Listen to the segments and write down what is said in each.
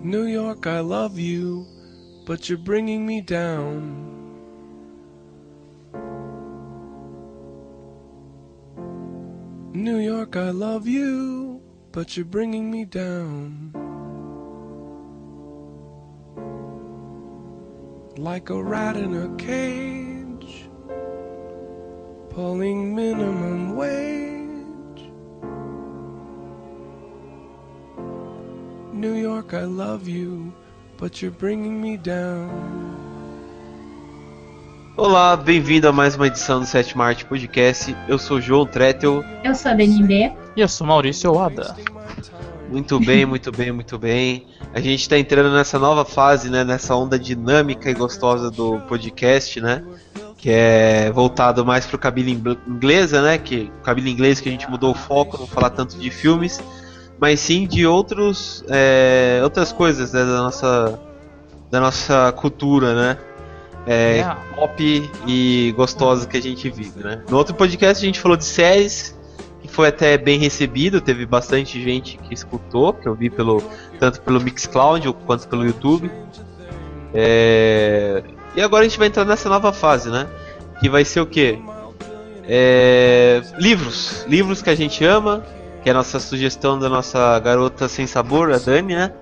New York, I love you, but you're bringing me down. New York, I love you, but you're bringing me down. Like a rat in a cage, pulling minimum wage. New York, I love you, but you're bringing me down. Olá, bem-vindo a mais uma edição do Sétima Arte Podcast. Eu sou o João Tretel. Eu sou a Dani B. E eu sou Maurício Oada. Muito bem, muito bem, muito bem. A gente está entrando nessa nova fase, né? Nessa onda dinâmica e gostosa do podcast, né? Que é voltado mais para o cabine inglesa, né? Que o cabine inglês que a gente mudou o foco, não falar tanto de filmes, mas sim de outras coisas, né? Da nossa cultura, né? Pop e gostosa que a gente vive, né? No outro podcast a gente falou de séries, que foi até bem recebido, teve bastante gente que escutou, que eu vi tanto pelo Mixcloud quanto pelo YouTube. E agora a gente vai entrar nessa nova fase, né? Que vai ser o quê? Livros que a gente ama, que é a nossa sugestão da nossa garota sem sabor, a Dani, né?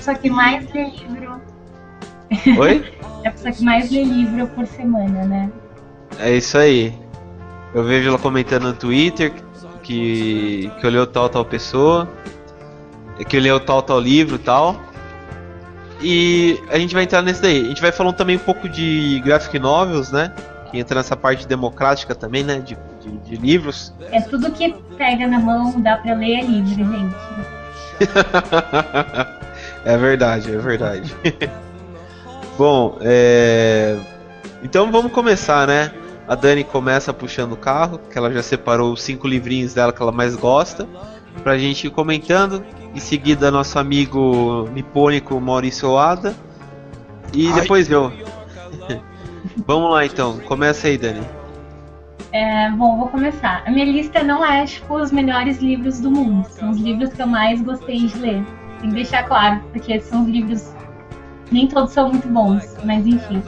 Só que mais lê livro. Oi? É a pessoa que mais lê livro por semana, né? É isso aí. Eu vejo ela comentando no Twitter que eu leio tal pessoa, que eu leio tal livro e tal. E a gente vai entrar nesse daí. A gente vai falar também um pouco de graphic novels, né? Que entra nessa parte democrática também, né? De livros. É tudo que pega na mão, dá pra ler é livro, gente. É verdade. Bom, então vamos começar, né? A Dani começa puxando o carro, que ela já separou os 5 livrinhos dela que ela mais gosta, pra gente ir comentando. Em seguida, nosso amigo nipônico Maurício Oada. E depois eu. Vamos lá então, começa aí, Dani. Bom, vou começar. A minha lista não é, os melhores livros do mundo. São os livros que eu mais gostei de ler. Tem que deixar claro, porque são os livros... Nem todos são muito bons, mas enfim.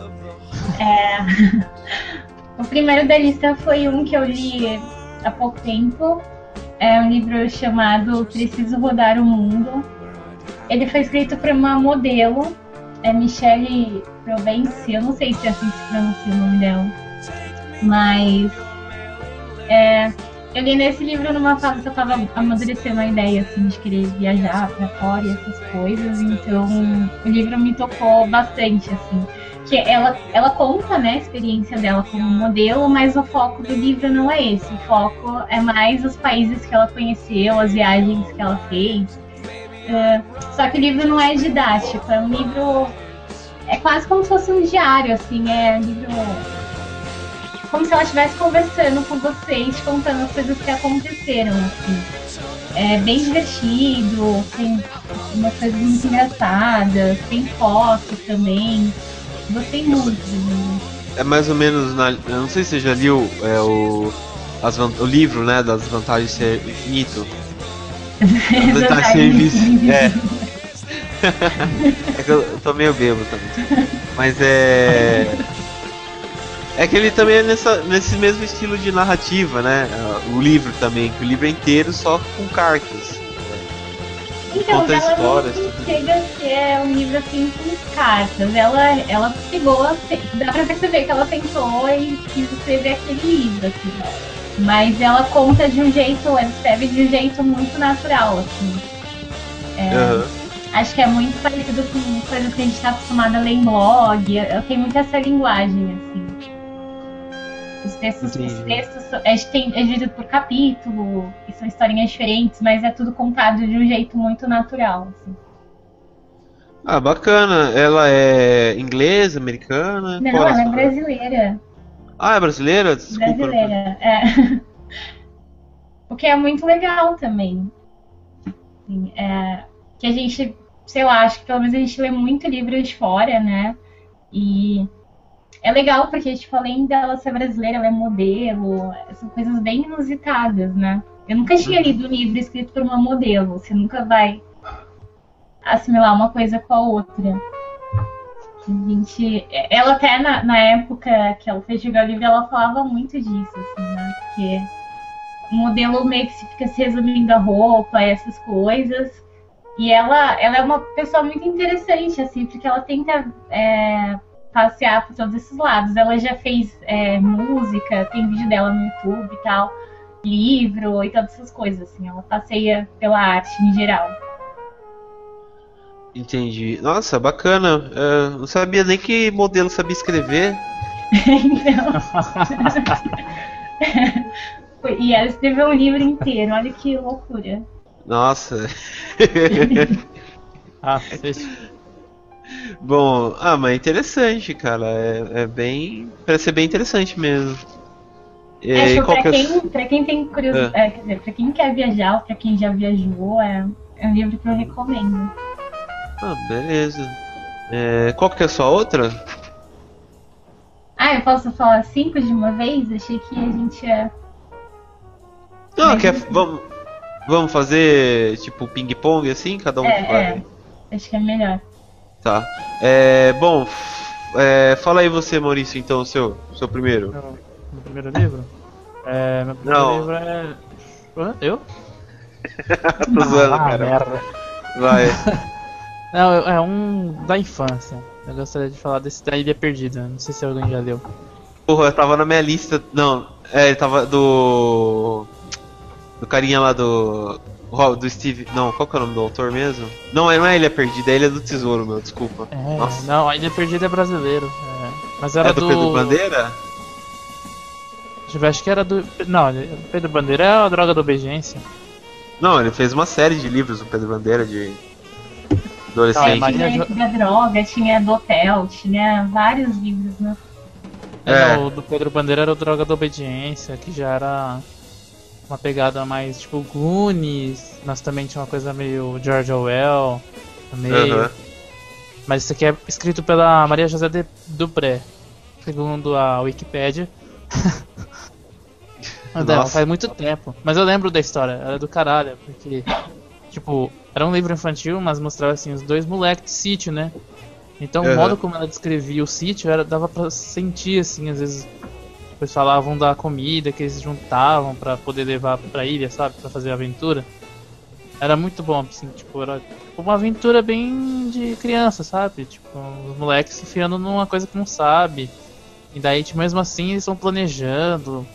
O primeiro da lista foi um que eu li há pouco tempo. É um livro chamado Preciso Rodar o Mundo. Ele foi escrito por uma modelo, Michelle Provence. Eu não sei se é assim que se pronuncia o nome dela. Mas eu li nesse livro numa fase que eu estava amadurecendo a ideia assim, de querer viajar para fora e essas coisas. Então o livro me tocou bastante, assim. Que ela conta, né, a experiência dela como modelo, mas o foco do livro não é esse. O foco é mais os países que ela conheceu, as viagens que ela fez. Só que o livro não é didático, é um livro... É quase como se fosse um diário, assim, é um livro... Como se ela estivesse conversando com vocês, contando as coisas que aconteceram, assim. É bem divertido, tem umas coisas muito engraçadas, tem foto também. Gostei muito. É mais ou menos, eu não sei se você já liu o livro, né, das vantagens de ser infinito. As vantagens de ser invisível. É que eu tô meio bêbado também. Mas é que ele também é nesse mesmo estilo de narrativa, né? O livro também, que o livro é inteiro só com cartas. Então, conta ela histórias, não tudo. chega a ser um livro assim com cartas. Ela pegou, dá pra perceber que ela tentou e quis escrever aquele livro, assim. Mas ela conta de um jeito, ela escreve de um jeito muito natural, assim. Acho que é muito parecido com coisas que a gente tá acostumado a ler em blog. Eu tenho muito essa linguagem, assim. Os textos é dividido por capítulo, e são historinhas diferentes, mas é tudo contado de um jeito muito natural, assim. Ah, bacana. Ela é inglesa, americana? Não, ela é brasileira. Ah, é brasileira? Desculpa. Brasileira, O que é muito legal também. Assim, que a gente, sei lá, acho que pelo menos a gente lê muito livro de fora, né? E é legal porque, tipo, além dela ser brasileira, ela é modelo, são coisas bem inusitadas, né? Eu nunca tinha lido um livro escrito por uma modelo, você nunca vai assimilar uma coisa com a outra. Ela até na época que ela fez jogar livre, ela falava muito disso, assim, né? Porque o modelo meio que fica se resumindo a roupa, essas coisas. E ela é uma pessoa muito interessante, assim, porque ela tenta passear por todos esses lados. Ela já fez música, tem vídeo dela no YouTube e tal, livro e todas essas coisas, assim. Ela passeia pela arte em geral. Entendi. Nossa, bacana. Não sabia nem que modelo sabia escrever. E ela escreveu um livro inteiro, olha que loucura. Nossa. Bom, mas é interessante, cara. Parece ser bem interessante mesmo. Pra quem tem curiosidade, quer dizer, pra quem quer viajar ou pra quem já viajou, é um livro que eu recomendo. Beleza. Qual que é a sua outra? Eu posso falar 5 de uma vez? Achei que a gente ia... Não, vamos fazer tipo ping-pong assim? Cada um vai. Acho que é melhor. Tá. Bom, fala aí você, Maurício, então, o seu primeiro. Meu primeiro livro? Meu primeiro livro é... Eu? Tô zoando, cara. Merda. Vai. Não, é um da infância. Eu gostaria de falar desse da Ilha Perdida. Não sei se alguém já leu. Porra, eu tava na minha lista. Não, ele tava do carinha lá do Steve. Não, qual que é o nome do autor mesmo? Não é a Ilha Perdida, é a Ilha do Tesouro, meu, desculpa. Nossa. Não, a Ilha Perdida é brasileiro. Mas era do Pedro Bandeira? Deixa eu ver, acho que era do... Não, Pedro Bandeira é a Droga da Obediência. Não, ele fez uma série de livros, o Pedro Bandeira, de adolescente. Tinha da droga, tinha do hotel, tinha vários livros, né? Não, o do Pedro Bandeira era o Droga da Obediência, que já era uma pegada mais tipo Goonies, mas também tinha uma coisa meio George Orwell, meio... Mas isso aqui é escrito pela Maria José Dupré, segundo a Wikipédia. Faz muito tempo, mas eu lembro da história, era do caralho, porque tipo, era um livro infantil, mas mostrava assim os dois moleques de sítio, né? Então o modo como ela descrevia o sítio dava pra sentir assim, às vezes eles falavam da comida que eles se juntavam pra poder levar pra ilha, sabe? Pra fazer aventura. Era muito bom, assim, tipo, era uma aventura bem de criança, sabe? Tipo, os moleques se enfiando numa coisa que não sabe. E daí, tipo, mesmo assim, eles vão planejando.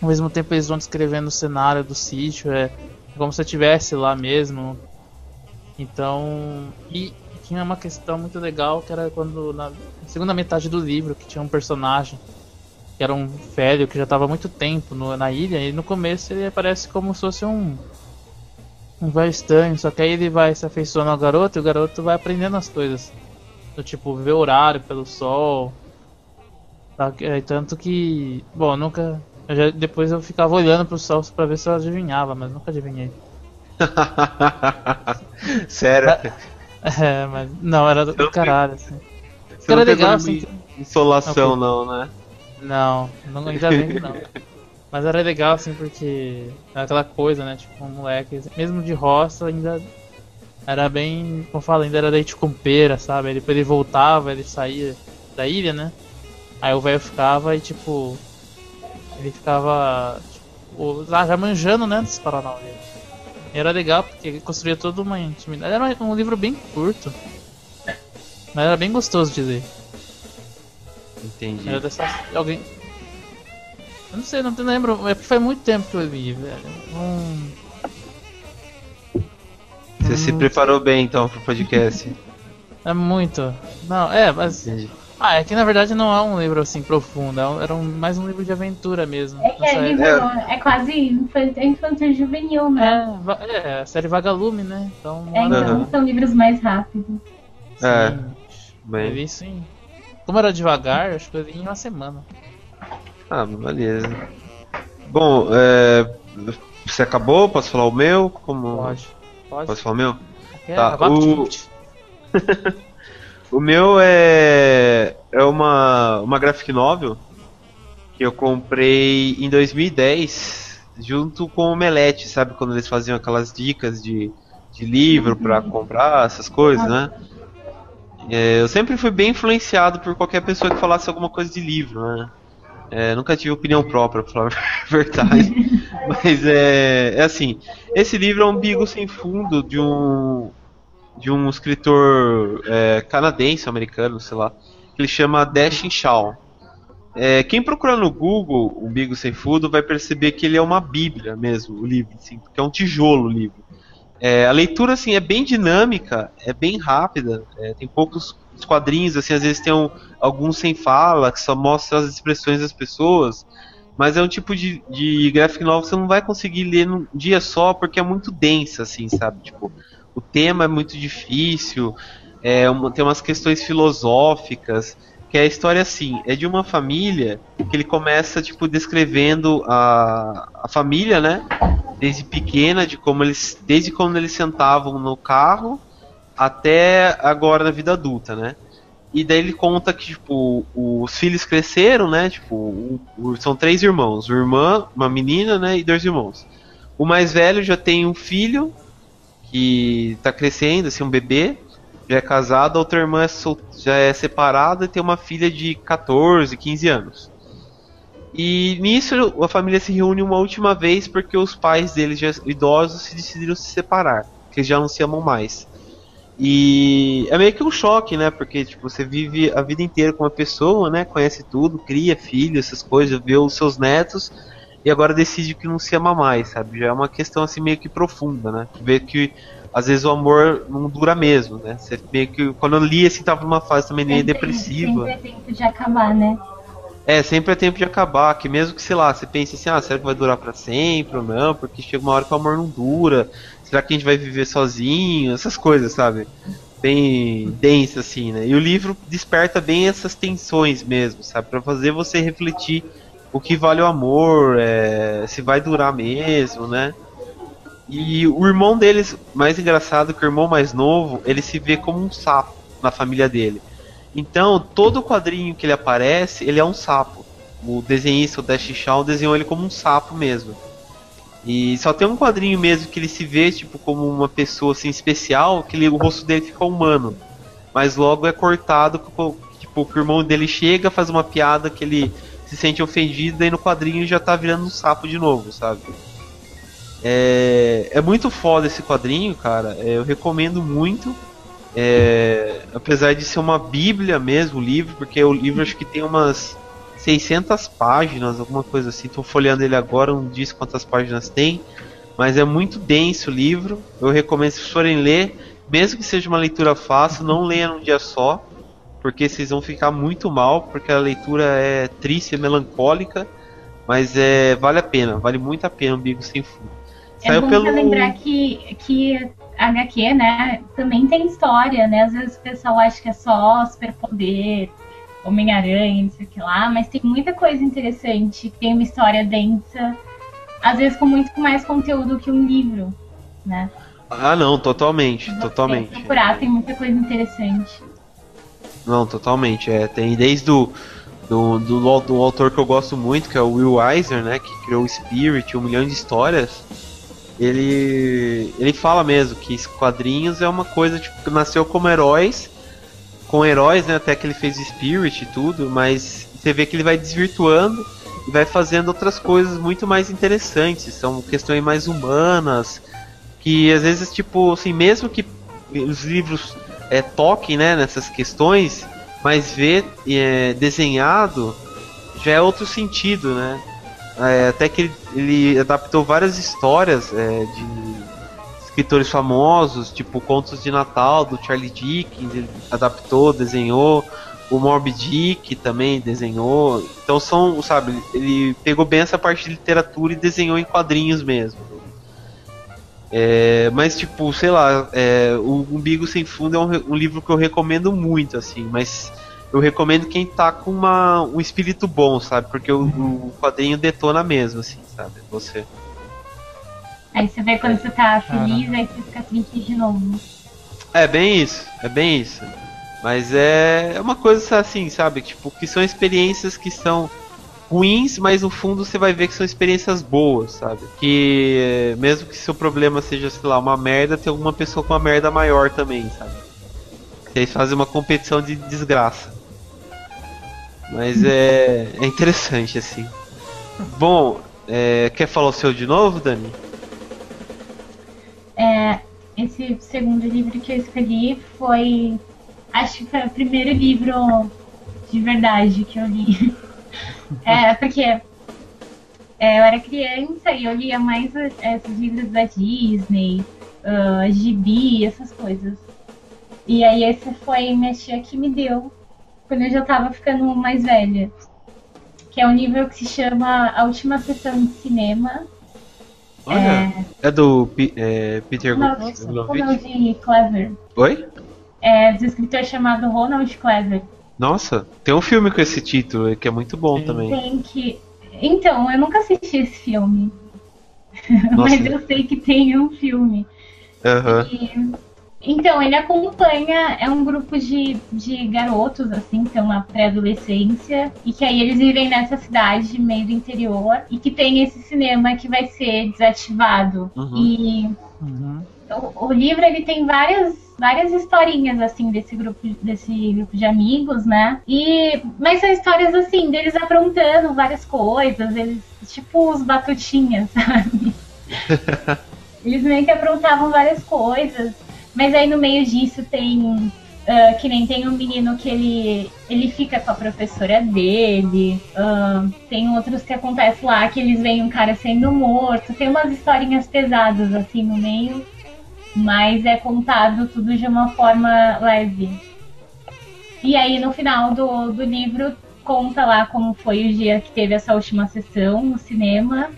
Ao mesmo tempo eles vão descrevendo o cenário do sítio, é como se eu estivesse lá mesmo. Então, e tinha uma questão muito legal que era quando na segunda metade do livro que tinha um personagem que era um velho que já estava há muito tempo na ilha, e no começo ele aparece como se fosse um velho estranho, só que aí ele vai se afeiçoando ao garoto e o garoto vai aprendendo as coisas, do tipo ver o horário pelo sol, tá? Tanto que, bom, nunca... depois eu ficava olhando pro sol pra ver se eu adivinhava, mas nunca adivinhei. Sério? Mas não, era do caralho, assim. Você era não legal, pegou assim. Insolação, não, né? Não, ainda bem que não. Mas era legal, assim, porque era aquela coisa, né? Tipo, um moleque, mesmo de roça, ainda era bem, como eu falo, ainda era leite com pera, sabe? Aí depois ele voltava, ele saía da ilha, né? Aí o velho ficava e, tipo, ele ficava, tipo, lá já manjando, né, dos Paraná. E era legal porque ele construía toda uma intimidade. Era um livro bem curto, mas era bem gostoso de ler. Entendi. Era dessa... alguém... Eu não sei, não lembro, é porque faz muito tempo que eu li, velho. Você se preparou bem então pro podcast? É muito. Não, mas... Entendi. É que na verdade não é um livro assim profundo, era mais um livro de aventura mesmo. É que é quase infantil juvenil, né? É a série Vagalume, né? Então, então são livros mais rápidos. Bem. Eu li sim. Como era devagar, acho que eu li em uma semana. Beleza. Bom, você acabou? Posso falar o meu? Pode. Posso falar o meu? Tá, o meu é uma graphic novel que eu comprei em 2010 junto com o Omelete, sabe? Quando eles faziam aquelas dicas de de livro pra comprar, essas coisas, né? Eu sempre fui bem influenciado por qualquer pessoa que falasse alguma coisa de livro, né? Nunca tive opinião própria, pra falar a verdade. Mas é assim, esse livro é um Beagle Sem Fundo de um escritor canadense, americano, sei lá, que ele chama Dashin Shaw. Quem procurar no Google o Beagle Sem Fundo vai perceber que ele é uma bíblia mesmo, o livro, assim, porque é um tijolo o livro. A leitura assim, é bem dinâmica, é bem rápida, tem poucos quadrinhos, assim, às vezes tem alguns sem fala, que só mostram as expressões das pessoas, mas é um tipo de graphic novel que você não vai conseguir ler num dia só, porque é muito densa, assim, sabe? Tipo, o tema é muito difícil, tem umas questões filosóficas, que a história, assim, é de uma família que ele começa, tipo, descrevendo a família, né? Desde pequena, desde quando eles sentavam no carro até agora na vida adulta, né? E daí ele conta que, tipo, os filhos cresceram, né? Tipo, são 3 irmãos, uma menina, né? E 2 irmãos. O mais velho já tem um filho que tá crescendo, assim, um bebê, já é casado, a outra irmã já é separada e tem uma filha de 14, 15 anos. E nisso a família se reúne uma última vez porque os pais deles, já idosos, decidiram se separar, porque eles já não se amam mais. E é meio que um choque, né? Porque tipo, você vive a vida inteira com uma pessoa, né? Conhece tudo, cria filho, essas coisas, vê os seus netos e agora decide que não se ama mais, sabe? Já é uma questão assim meio que profunda, né? Ver que às vezes o amor não dura mesmo, né? Você meio que, quando eu li assim, tava numa fase também meio depressiva. Sempre é tempo de acabar, né? Sempre é tempo de acabar, que mesmo que, sei lá, você pense assim, será que vai durar pra sempre ou não? Porque chega uma hora que o amor não dura. Será que a gente vai viver sozinho? Essas coisas, sabe? Bem densa, assim, né? E o livro desperta bem essas tensões mesmo, sabe? Pra fazer você refletir o que vale o amor, se vai durar mesmo, né? E o irmão deles, mais engraçado que o irmão mais novo, ele se vê como um sapo na família dele. Então, todo quadrinho que ele aparece, ele é um sapo. O desenhista, o Dashin Shaw, desenhou ele como um sapo mesmo. E só tem um quadrinho mesmo que ele se vê tipo como uma pessoa assim especial, que o rosto dele fica humano. Mas logo é cortado, tipo, que o irmão dele chega, faz uma piada que ele se sente ofendido, e no quadrinho já tá virando um sapo de novo, sabe? É muito foda esse quadrinho, cara. Eu recomendo muito. Apesar de ser uma bíblia mesmo, o livro, porque o livro acho que tem umas 600 páginas, alguma coisa assim. Tô folheando ele agora, não disse quantas páginas tem, mas é muito denso o livro. Eu recomendo, se forem ler, mesmo que seja uma leitura fácil, não leia num dia só, porque vocês vão ficar muito mal, porque a leitura é triste, é melancólica, mas vale a pena, vale muito a pena, um Beagle Sem Fundo. É bom lembrar que a HQ, né, também tem história, né? Às vezes o pessoal acha que é só superpoder, Homem-Aranha, não sei o que lá, mas tem muita coisa interessante, tem uma história densa, às vezes com muito mais conteúdo que um livro, né? Ah, não, totalmente, totalmente. Se procurar, tem muita coisa interessante. Não, totalmente, tem desde do autor que eu gosto muito, que é o Will Eisner, né, que criou o Spirit, 1 milhão de histórias. Ele fala mesmo que quadrinhos é uma coisa tipo, que nasceu como heróis, com heróis, né, até que ele fez Spirit e tudo, mas você vê que ele vai desvirtuando e vai fazendo outras coisas muito mais interessantes, são questões mais humanas, que às vezes, tipo, assim, mesmo que os livros toquem, né, nessas questões, mas ver desenhado já é outro sentido, né? Até que ele adaptou várias histórias de escritores famosos, tipo Contos de Natal do Charlie Dickens, ele adaptou, desenhou, o Moby Dick também desenhou. Então sabe, ele pegou bem essa parte de literatura e desenhou em quadrinhos mesmo. Mas tipo, sei lá, o Beagle Sem Fundo é um livro que eu recomendo muito, assim, mas eu recomendo quem tá com um espírito bom, sabe? Porque o quadrinho detona mesmo, assim, sabe? Você. Aí você vê quando você tá feliz, aí você fica triste de novo. É bem isso. Mas é uma coisa assim, sabe? Tipo, que são experiências que são ruins, mas no fundo você vai ver que são experiências boas, sabe? Que mesmo que seu problema seja, sei lá, uma merda, tem alguma pessoa com uma merda maior também, sabe? Eles fazem uma competição de desgraça. Mas é interessante, assim. Bom, quer falar o seu de novo, Dani? Esse segundo livro que eu escolhi foi... Acho que foi o primeiro livro de verdade que eu li. Porque eu era criança e eu lia mais esses livros da Disney, gibi, essas coisas. E aí esse foi minha tia que me deu, quando eu já tava ficando mais velha. Que é um livro que se chama A Última Sessão de Cinema. Olha, é do Peter Ronald Glovitch? Clever. Oi? É do escritor chamado Ronald Clever. Nossa, tem um filme com esse título que é muito bom Sim. também. Então, eu nunca assisti esse filme. Nossa. Mas eu sei que tem um filme. Aham. Então, ele acompanha, é um grupo de garotos, assim, que estão na pré-adolescência, e que aí eles vivem nessa cidade meio do interior, e que tem esse cinema que vai ser desativado. Uhum. E o livro, ele tem várias historinhas, assim, desse grupo de amigos, né? Mas são histórias, assim, deles aprontando várias coisas, eles, tipo os batutinhas, sabe? Eles meio que aprontavam várias coisas. Mas aí no meio disso tem, que nem tem um menino que ele fica com a professora dele, tem outros que acontece lá que eles veem um cara sendo morto, tem umas historinhas pesadas assim no meio, mas é contado tudo de uma forma leve. E aí no final do livro conta lá como foi o dia que teve essa última sessão no cinema,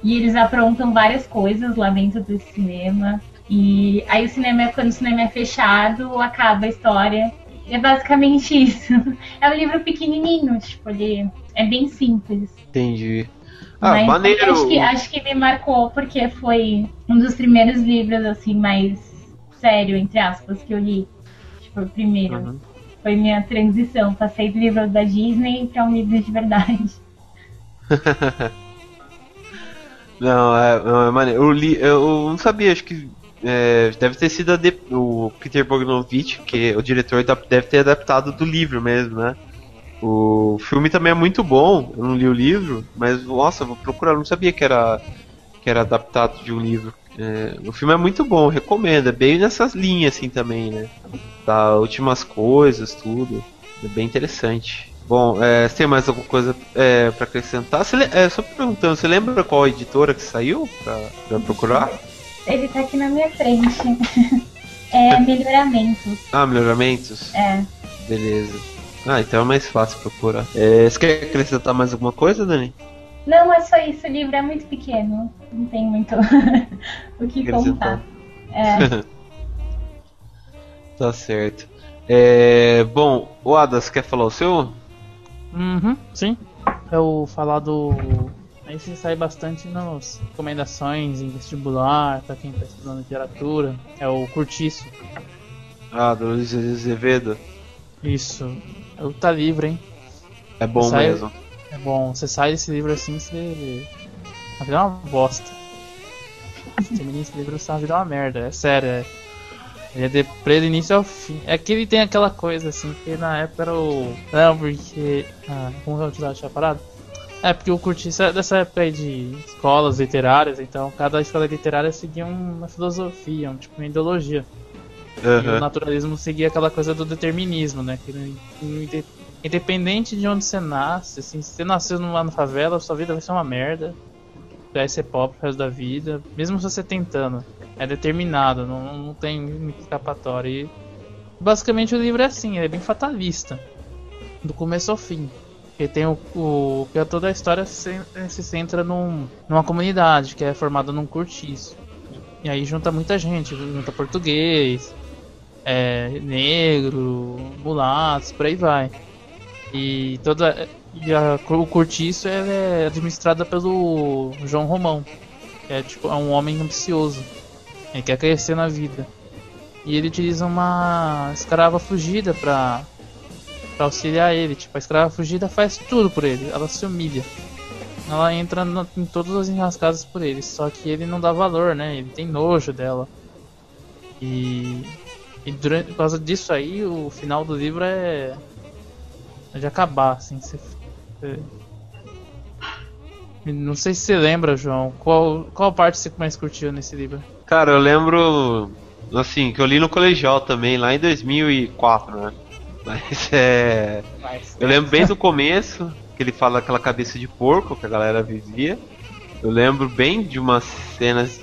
e eles aprontam várias coisas lá dentro do cinema. E aí quando o cinema é fechado, acaba a história. É basicamente isso. É um livro pequenininho, tipo, ele é bem simples. Entendi. Mas maneiro. Acho que me marcou porque foi um dos primeiros livros, assim, mais sério, entre aspas, que eu li. Tipo, o primeiro. Uhum. Foi minha transição. Passei do livro da Disney para um livro de verdade. Não, é maneiro. Eu não sabia, acho que deve ter sido o Peter Bogdanovich, que o diretor deve ter adaptado do livro mesmo, né? O filme também é muito bom, eu não li o livro, mas nossa, vou procurar, eu não sabia que era adaptado de um livro. O filme é muito bom, recomendo, é bem nessas linhas assim também, né? Da últimas coisas, tudo, é bem interessante. Bom, você tem mais alguma coisa pra acrescentar? Só perguntando, você lembra qual editora que saiu pra procurar? Ele tá aqui na minha frente. Melhoramentos. Melhoramentos? Beleza. Então é mais fácil procurar. Você quer acrescentar mais alguma coisa, Dani? Não, é só isso. O livro é muito pequeno. Não tem muito o que contar. Tá certo. Bom, o Adas, quer falar o seu? Sim. Eu falar do... Aí se sai bastante nas recomendações em vestibular, pra quem tá estudando literatura. É o Curtiço. Do Luiz Azevedo. Isso. Tá livre, hein? É bom mesmo. É bom. Você sai desse livro assim, você... A vida é uma bosta. Você termina esse livro, a vida é uma merda. É sério, Ele é deprê do início ao fim. É que ele tem aquela coisa assim, que na época era o... Não, porque... como eu tinha parado? Porque o Curtiço é dessa época aí de escolas literárias, então cada escola literária seguia uma filosofia, uma ideologia. E o naturalismo seguia aquela coisa do determinismo, né? Que independente de onde você nasce, assim, se você nasceu numa favela, sua vida vai ser uma merda. Você vai ser pobre pro resto da vida, mesmo se você tentando. É determinado, não tem escapatória. E basicamente o livro é assim, ele é bem fatalista, do começo ao fim. Porque tem que toda a história se centra numa comunidade que é formada num cortiço. E aí junta muita gente, junta português, negro, mulatos, por aí vai. E o cortiço é administrada pelo João Romão, que é um homem ambicioso, ele quer crescer na vida. E ele utiliza uma escrava fugida pra auxiliar ele. Tipo, a escrava fugida faz tudo por ele, ela se humilha. Ela entra em todas as enrascadas por ele, só que ele não dá valor, né? Ele tem nojo dela. E por causa disso aí, o final do livro é de acabar, assim. Não sei se você lembra, João, qual parte você mais curtiu nesse livro? Cara, eu lembro, assim, que eu li no colegial também, lá em 2004, né? Mas eu lembro bem do começo, que ele fala daquela cabeça de porco que a galera vivia. Eu lembro bem de umas cenas,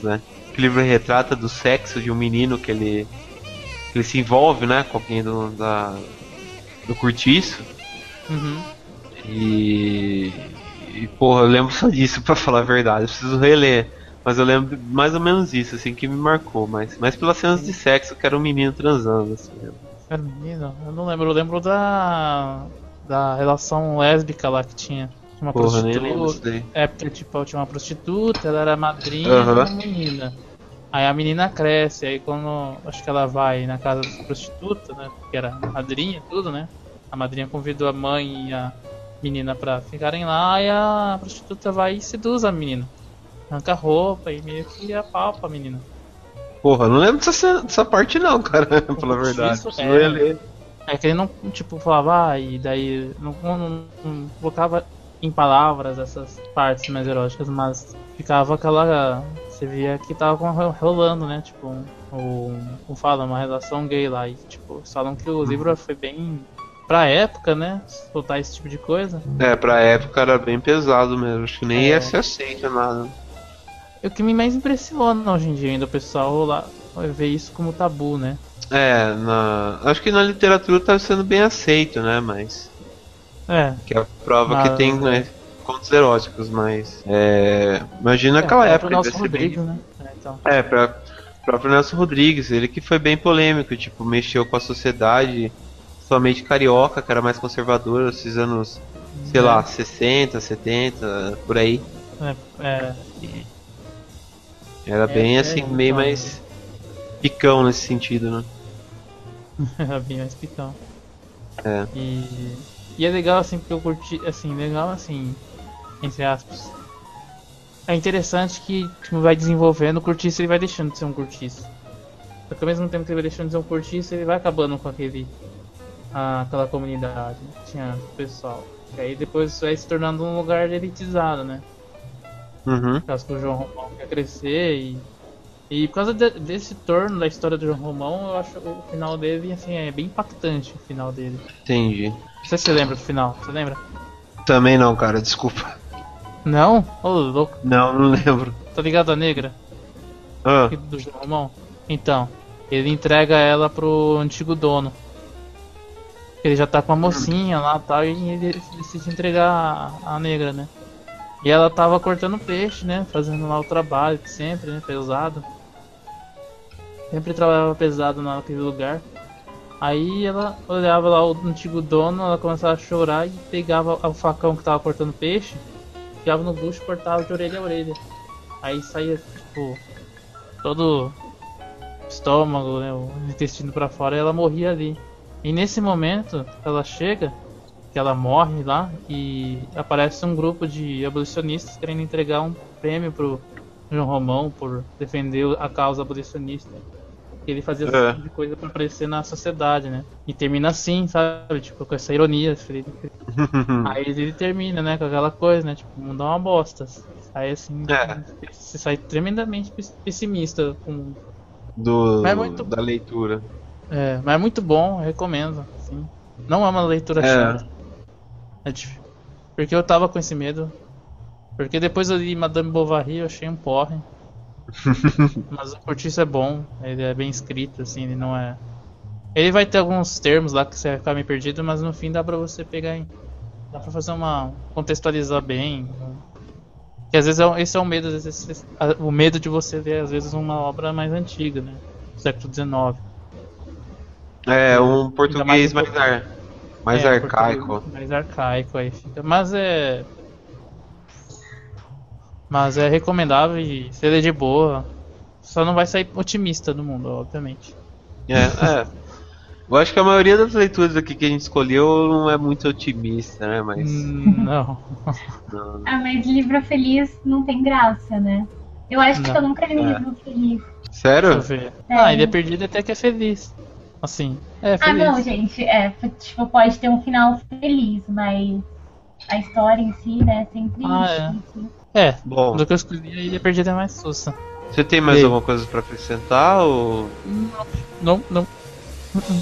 né? Que o livro retrata do sexo de um menino que ele se envolve, né, com alguém do cortiço. Uhum. E porra, eu lembro só disso, pra falar a verdade. Eu preciso reler. Mas eu lembro mais ou menos isso, assim, que me marcou. Mas pelas cenas de sexo, que era um menino transando, assim. Era menino? Eu não lembro. Eu lembro da relação lésbica lá que tinha. Uma Porra, nem lembro disso prostituta. daí. É, porque tipo, tinha uma prostituta, ela era madrinha de Aham. uma menina. Aí a menina cresce, aí quando acho que ela vai na casa da prostituta, né? Que era madrinha e tudo, né? A madrinha convidou a mãe e a menina pra ficarem lá, e a prostituta vai e seduz a menina. Arranca a roupa e meio que apalpa a menina. Porra, eu não lembro dessa parte não, cara, pela verdade. Isso Preciso é. reler. É que ele não, tipo, falava, e daí não colocava em palavras essas partes mais eróticas, mas ficava aquela. Você via que tava rolando, né? Tipo, como fala, uma relação gay lá. E, tipo, eles falam que o livro foi bem. Pra época, né? Soltar esse tipo de coisa. Pra época era bem pesado mesmo. Acho que nem É. ia ser aceito nada. O que me mais impressiona hoje em dia ainda, o pessoal lá ver isso como tabu, né? Acho que na literatura tá sendo bem aceito, né? Mas. É. Que é a prova Mas, que tem, né, contos eróticos, mas. Imagina aquela é época. pro Nelson devia ser bem- Rodrigues, né? Então. Pra próprio Nelson Rodrigues, ele que foi bem polêmico, tipo, mexeu com a sociedade, somente carioca, que era mais conservadora, esses anos, sei lá, 60, 70, por aí. Era bem assim, meio então. mais picão nesse sentido, né? Era bem mais picão. É. E é legal assim, porque eu curti, assim, legal assim, entre aspas. É interessante que tipo, vai desenvolvendo o cortiço, ele vai deixando de ser um cortiço. Só que ao mesmo tempo que ele vai deixando de ser um cortiço, ele vai acabando com aquela comunidade, né? Tinha o pessoal. E aí depois vai se tornando um lugar elitizado, né? Uhum. Por causa que o João Romão quer crescer e por causa desse torno da história do João Romão, eu acho o final dele, assim, é bem impactante o final dele. Entendi. Não sei se você lembra do final, você lembra? Também não, cara, desculpa. Não? Ô, louco. Não lembro. Tá ligado a negra? Ah, Do João Romão? Então, ele entrega ela pro antigo dono. Ele já tá com a mocinha lá e tal, e ele decide entregar a negra, né? E ela tava cortando peixe, né? Fazendo lá o trabalho de sempre, né? Pesado. Sempre trabalhava pesado naquele lugar. Aí ela olhava lá o antigo dono, ela começava a chorar e pegava o facão que tava cortando peixe, pegava no bucho e cortava de orelha a orelha. Aí saía, tipo, todo o estômago, né? O intestino pra fora, e ela morria ali. E nesse momento, ela chega, que ela morre lá, e aparece um grupo de abolicionistas querendo entregar um prêmio pro João Romão por defender a causa abolicionista. Ele fazia esse tipo de coisa pra aparecer na sociedade, né? E termina assim, sabe? Tipo, com essa ironia. Aí ele termina, né? Com aquela coisa, né? Tipo, o mundo é uma bosta. Aí assim, você sai tremendamente pessimista com... Mas é muito... da leitura. mas é muito bom, eu recomendo. Assim. Não é uma leitura chata. Porque eu tava com esse medo. Porque depois eu li Madame Bovary, eu achei um porre. Mas o cortiço é bom, ele é bem escrito, assim, ele não é... Ele vai ter alguns termos lá que você vai ficar meio perdido, mas no fim dá pra você pegar em... Dá pra fazer contextualizar bem. Que às vezes esse é o medo, às vezes, o medo de você ver, às vezes, uma obra mais antiga, né? Do século XIX. Um português mais arcaico. Mais arcaico aí fica. Mas é recomendável e se ler de boa. Só não vai sair otimista do mundo, obviamente. Eu acho que a maioria das leituras aqui que a gente escolheu não é muito otimista, né? Mas. Não. Não. Ah, mas livro feliz não tem graça, né? Eu acho que Não. eu nunca li um livro feliz. Sério? Deixa eu ver. É. Ah, Ilha Perdida até que é feliz. Assim, é Ah, feliz. não, gente, tipo, pode ter um final feliz, mas a história em si, né, é sempre difícil. É, Bom. do que eu escolhi, a Ilha Perdida é mais sussa. Você tem mais E aí? alguma coisa pra acrescentar ou. Não.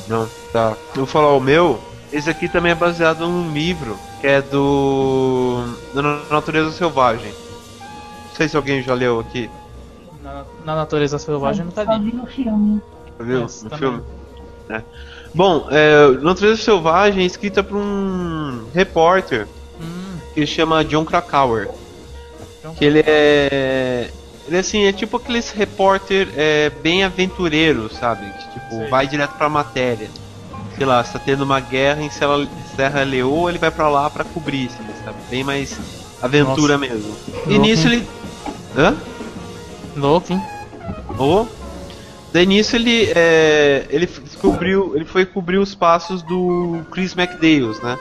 Não, tá. Eu vou falar o meu. Esse aqui também é baseado num livro que é da Natureza Selvagem. Não sei se alguém já leu aqui. Na Natureza Selvagem nunca Só li. vi no filme. Viu? Esse No também. filme. É. Bom, Natureza Selvagem é escrita por um repórter que se chama John Krakauer. Que ele é. Ele assim, é tipo aqueles repórter bem aventureiro, sabe? Que tipo, Sei. vai direto pra matéria. Sei lá, se tá tendo uma guerra em Serra Leoa, ele vai pra lá pra cobrir, assim, sabe? Bem mais aventura mesmo. E Louco, nisso hein? ele. Hã? Louco, hein? Oh. Daí nisso ele descobriu, ele foi cobrir os passos do Chris McDaniels, né?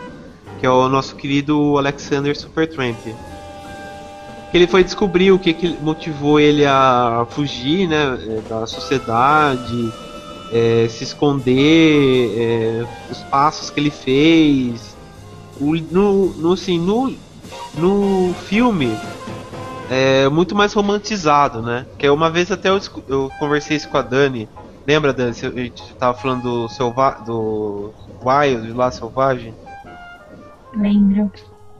Que é o nosso querido Alexander Supertramp. Que ele foi descobrir o que motivou ele a fugir, né, da sociedade, se esconder, os passos que ele fez. No filme é muito mais romantizado, né? Que é uma vez até eu conversei isso com a Dani. Lembra, Dani? A gente tava falando do Wild lá, Selvagem. Lembro.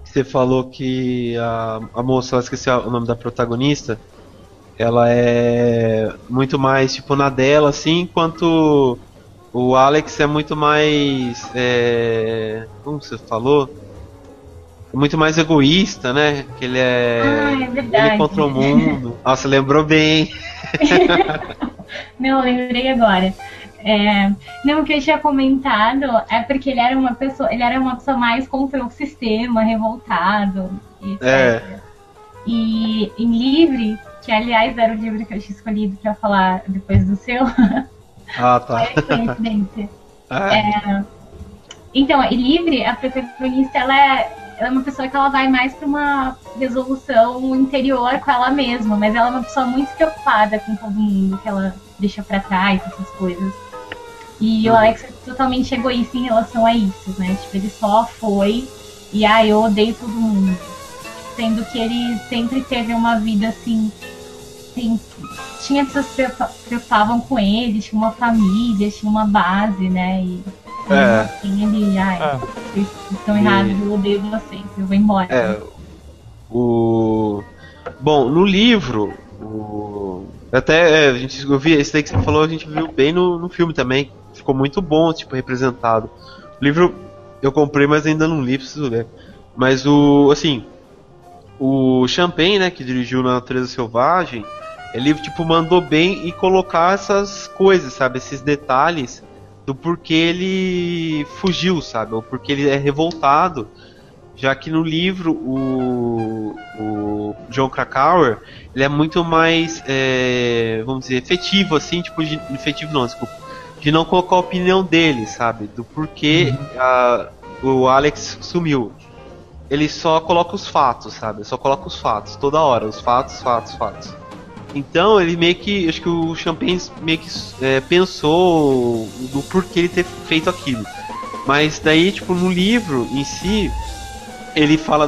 Você falou que a moça, eu esqueci o nome da protagonista, ela é muito mais tipo na dela, assim, enquanto o Alex é muito mais. Como você falou? É muito mais egoísta, né? Que ele Ah, é verdade. ele contra o mundo. Nossa, lembrou bem. Não, lembrei agora. Não, o que eu tinha comentado é porque ele era uma pessoa mais contra o sistema, revoltado, etc. E em Livre, que aliás era o livro que eu tinha escolhido pra falar depois do seu, Ah, tá. é coincidência. Então, em Livre, a protagonista, ela é uma pessoa que ela vai mais pra uma resolução interior com ela mesma, mas ela é uma pessoa muito preocupada com todo mundo que ela deixa pra trás, essas coisas. E o Alex é totalmente egoísta em relação a isso, né? Tipo, ele só foi e eu odeio todo mundo. Sendo que ele sempre teve uma vida assim. Tinha pessoas que se preocupavam com ele, tinha uma família, tinha uma base, né? E assim ele, vocês estão errados, eu odeio vocês, eu vou embora. Bom, no livro, até eu vi esse daí que você falou, a gente viu bem no filme também. Ficou muito bom, tipo, representado. O livro eu comprei, mas ainda não li, preciso ler. Mas o Champagne, né, que dirigiu na Natureza Selvagem, ele tipo mandou bem e colocar essas coisas, sabe, esses detalhes do porquê ele fugiu, sabe, ou porque ele é revoltado. Já que no livro o John Krakauer, ele é muito mais, vamos dizer, efetivo, assim, tipo, efetivo não, desculpa, de não colocar a opinião dele, sabe, do porquê o Alex sumiu. Ele só coloca os fatos, sabe, só coloca os fatos, toda hora, os fatos. Então ele meio que, acho que o Champagne meio que pensou do porquê ele ter feito aquilo. Mas daí, tipo, no livro em si, ele fala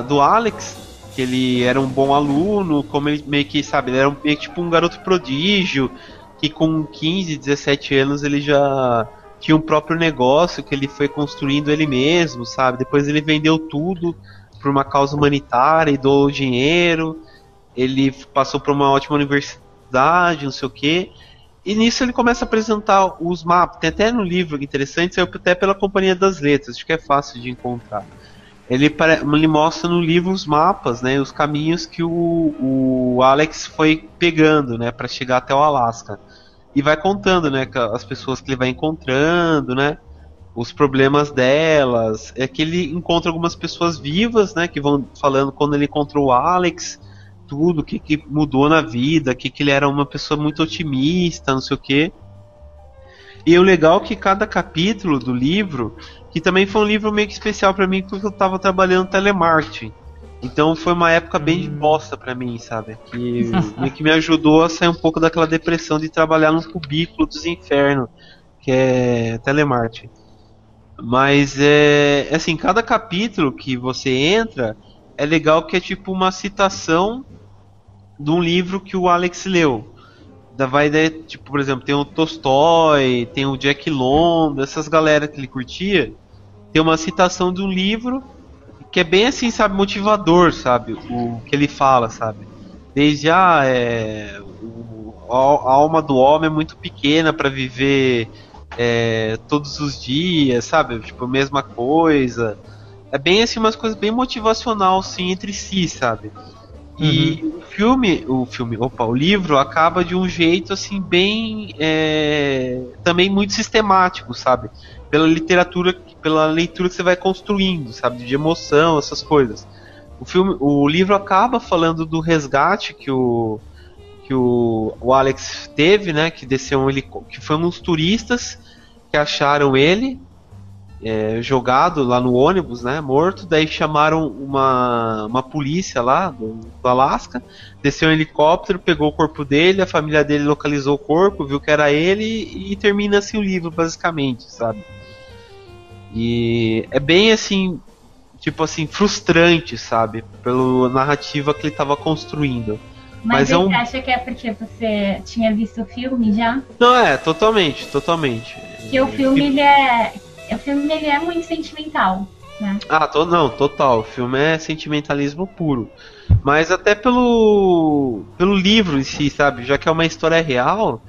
do Alex, que ele era um bom aluno, como ele meio que, sabe, ele era meio que tipo um garoto prodígio, que com 15, 17 anos ele já tinha um próprio negócio que ele foi construindo ele mesmo, sabe? Depois ele vendeu tudo por uma causa humanitária e doou dinheiro, ele passou por uma ótima universidade, não sei o quê. E nisso ele começa a apresentar os mapas. Tem até no livro interessante, saiu até pela Companhia das Letras, acho que é fácil de encontrar. Ele mostra no livro os mapas, né, os caminhos que o Alex foi pegando, né, para chegar até o Alasca. E vai contando, né, as pessoas que ele vai encontrando, né, os problemas delas. É que ele encontra algumas pessoas vivas, né, que vão falando quando ele encontrou o Alex, tudo, o que mudou na vida, que ele era uma pessoa muito otimista, não sei o quê. E o legal é que cada capítulo do livro, que também foi um livro meio que especial pra mim, porque eu tava trabalhando telemarketing. Então foi uma época bem de bosta pra mim, sabe? Que meio que me ajudou a sair um pouco daquela depressão de trabalhar num cubículo dos infernos, que é telemarketing. Mas assim, cada capítulo que você entra é legal, que é tipo uma citação de um livro que o Alex leu. Vai daí, tipo, por exemplo, tem o Tolstói, tem o Jack London, essas galera que ele curtia. Tem uma citação de um livro que é bem assim, sabe, motivador, sabe, o que ele fala, sabe. Desde a alma do homem é muito pequena para viver todos os dias, sabe, tipo, a mesma coisa. É bem assim, umas coisas bem motivacional, assim, entre si, sabe. E o livro acaba de um jeito assim bem também muito sistemático, sabe? Pela leitura que você vai construindo, sabe? De emoção, essas coisas. O livro acaba falando do resgate que o Alex teve, né? Que desceu que foi uns turistas que acharam ele jogado lá no ônibus, né, morto. Daí chamaram uma polícia lá do Alasca, desceu um helicóptero, pegou o corpo dele, a família dele localizou o corpo, viu que era ele, e termina assim o livro, basicamente, sabe? E é bem assim, tipo assim, frustrante, sabe, pela narrativa que ele estava construindo. Mas você acha que é porque você tinha visto o filme já? Não, totalmente. Que o filme ele é muito sentimental, né? Não, total. O filme é sentimentalismo puro. Mas até pelo livro em si, sabe? Já que é uma história real,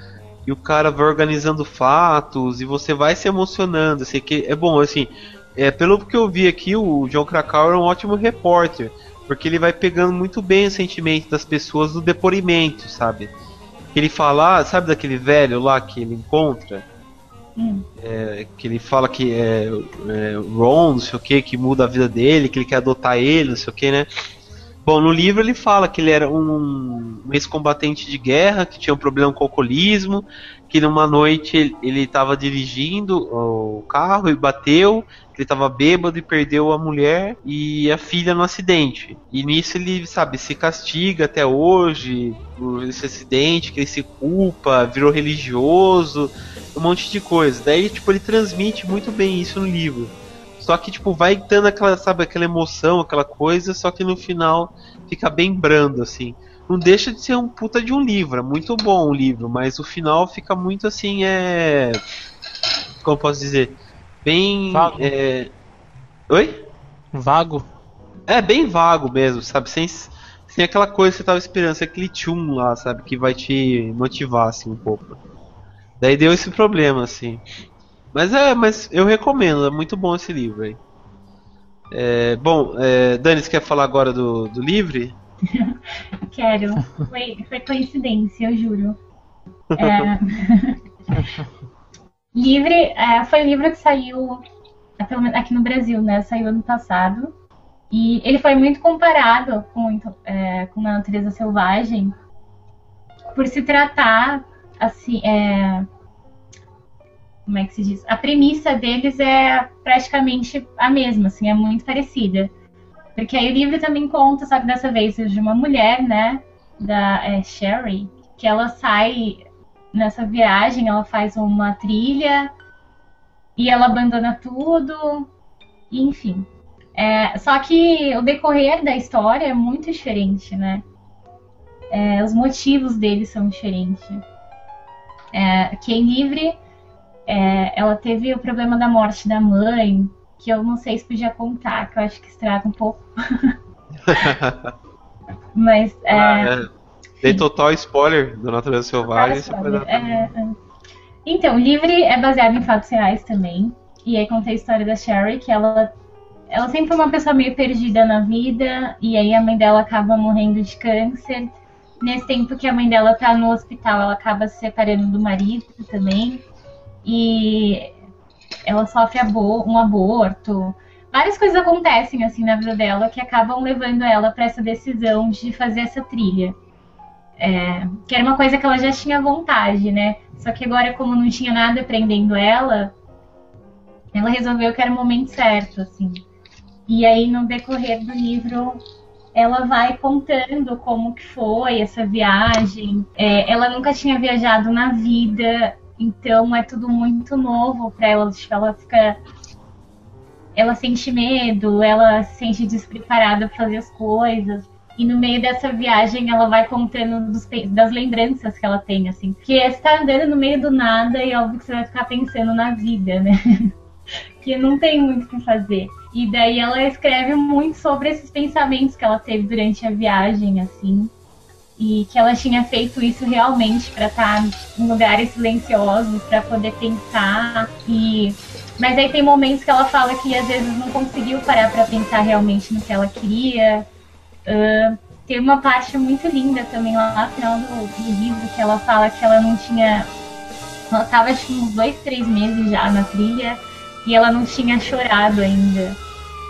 e o cara vai organizando fatos, e você vai se emocionando. Assim, que é bom, assim, pelo que eu vi aqui, o Jon Krakauer é um ótimo repórter, porque ele vai pegando muito bem o sentimento das pessoas no depoimento, sabe? Que ele fala, sabe daquele velho lá que ele encontra? Que ele fala que Ron, não sei o que muda a vida dele, que ele quer adotar ele, não sei o que, né? Bom, no livro ele fala que ele era um ex-combatente de guerra, que tinha um problema com o alcoolismo, que numa noite ele estava dirigindo o carro e bateu, que ele estava bêbado e perdeu a mulher e a filha no acidente. E nisso ele, sabe, se castiga até hoje por esse acidente, que ele se culpa, virou religioso, um monte de coisa. Daí, tipo, ele transmite muito bem isso no livro. Só que, tipo, vai dando aquela emoção, aquela coisa, só que no final fica bem brando, assim. Não deixa de ser um puta de um livro, é muito bom o livro, mas o final fica muito assim, como eu posso dizer? Bem... Vago. Oi? Vago. Bem vago mesmo, sabe? Sem aquela coisa que você tava esperando, aquele tchum lá, sabe? Que vai te motivar, assim, um pouco. Daí deu esse problema, assim. Mas eu recomendo, é muito bom esse livro aí. Bom, Dani, você quer falar agora do livro? Quero. Foi coincidência, eu juro. Livre foi um livro que saiu aqui no Brasil, né? Saiu ano passado. E ele foi muito comparado com A Natureza Selvagem por se tratar, assim, como é que se diz? A premissa deles é praticamente a mesma, assim, é muito parecida. Porque aí o livro também conta, só que dessa vez, de uma mulher, né, da Sherry, que ela sai nessa viagem, ela faz uma trilha e ela abandona tudo, e, enfim. Só que o decorrer da história é muito diferente, né? Os motivos deles são diferentes. Quem livre... ela teve o problema da morte da mãe, que eu não sei se podia contar, que eu acho que estraga um pouco. Mas Tem total spoiler do Natureza Selvagem. Então, o Livre é baseado em fatos reais também. E aí conta a história da Sherry, que ela sempre foi uma pessoa meio perdida na vida, e aí a mãe dela acaba morrendo de câncer. Nesse tempo que a mãe dela tá no hospital, ela acaba se separando do marido também. E ela sofre um aborto. Várias coisas acontecem assim na vida dela que acabam levando ela para essa decisão de fazer essa trilha. Que era uma coisa que ela já tinha vontade, né? Só que agora, como não tinha nada prendendo ela resolveu que era o momento certo, assim. E aí, no decorrer do livro, ela vai contando como que foi essa viagem. Ela nunca tinha viajado na vida, então é tudo muito novo para ela. Ela sente medo, ela se sente despreparada para fazer as coisas. E no meio dessa viagem ela vai contando das lembranças que ela tem, assim. Porque você tá andando no meio do nada e óbvio que você vai ficar pensando na vida, né? Que não tem muito o que fazer. E daí ela escreve muito sobre esses pensamentos que ela teve durante a viagem, assim. E que ela tinha feito isso realmente para estar em lugares silenciosos, para poder pensar. Mas aí tem momentos que ela fala que às vezes não conseguiu parar para pensar realmente no que ela queria. Tem uma parte muito linda também lá no final do livro, que ela fala que ela não tinha... Ela estava tipo, uns 2, 3 meses já na trilha e ela não tinha chorado ainda.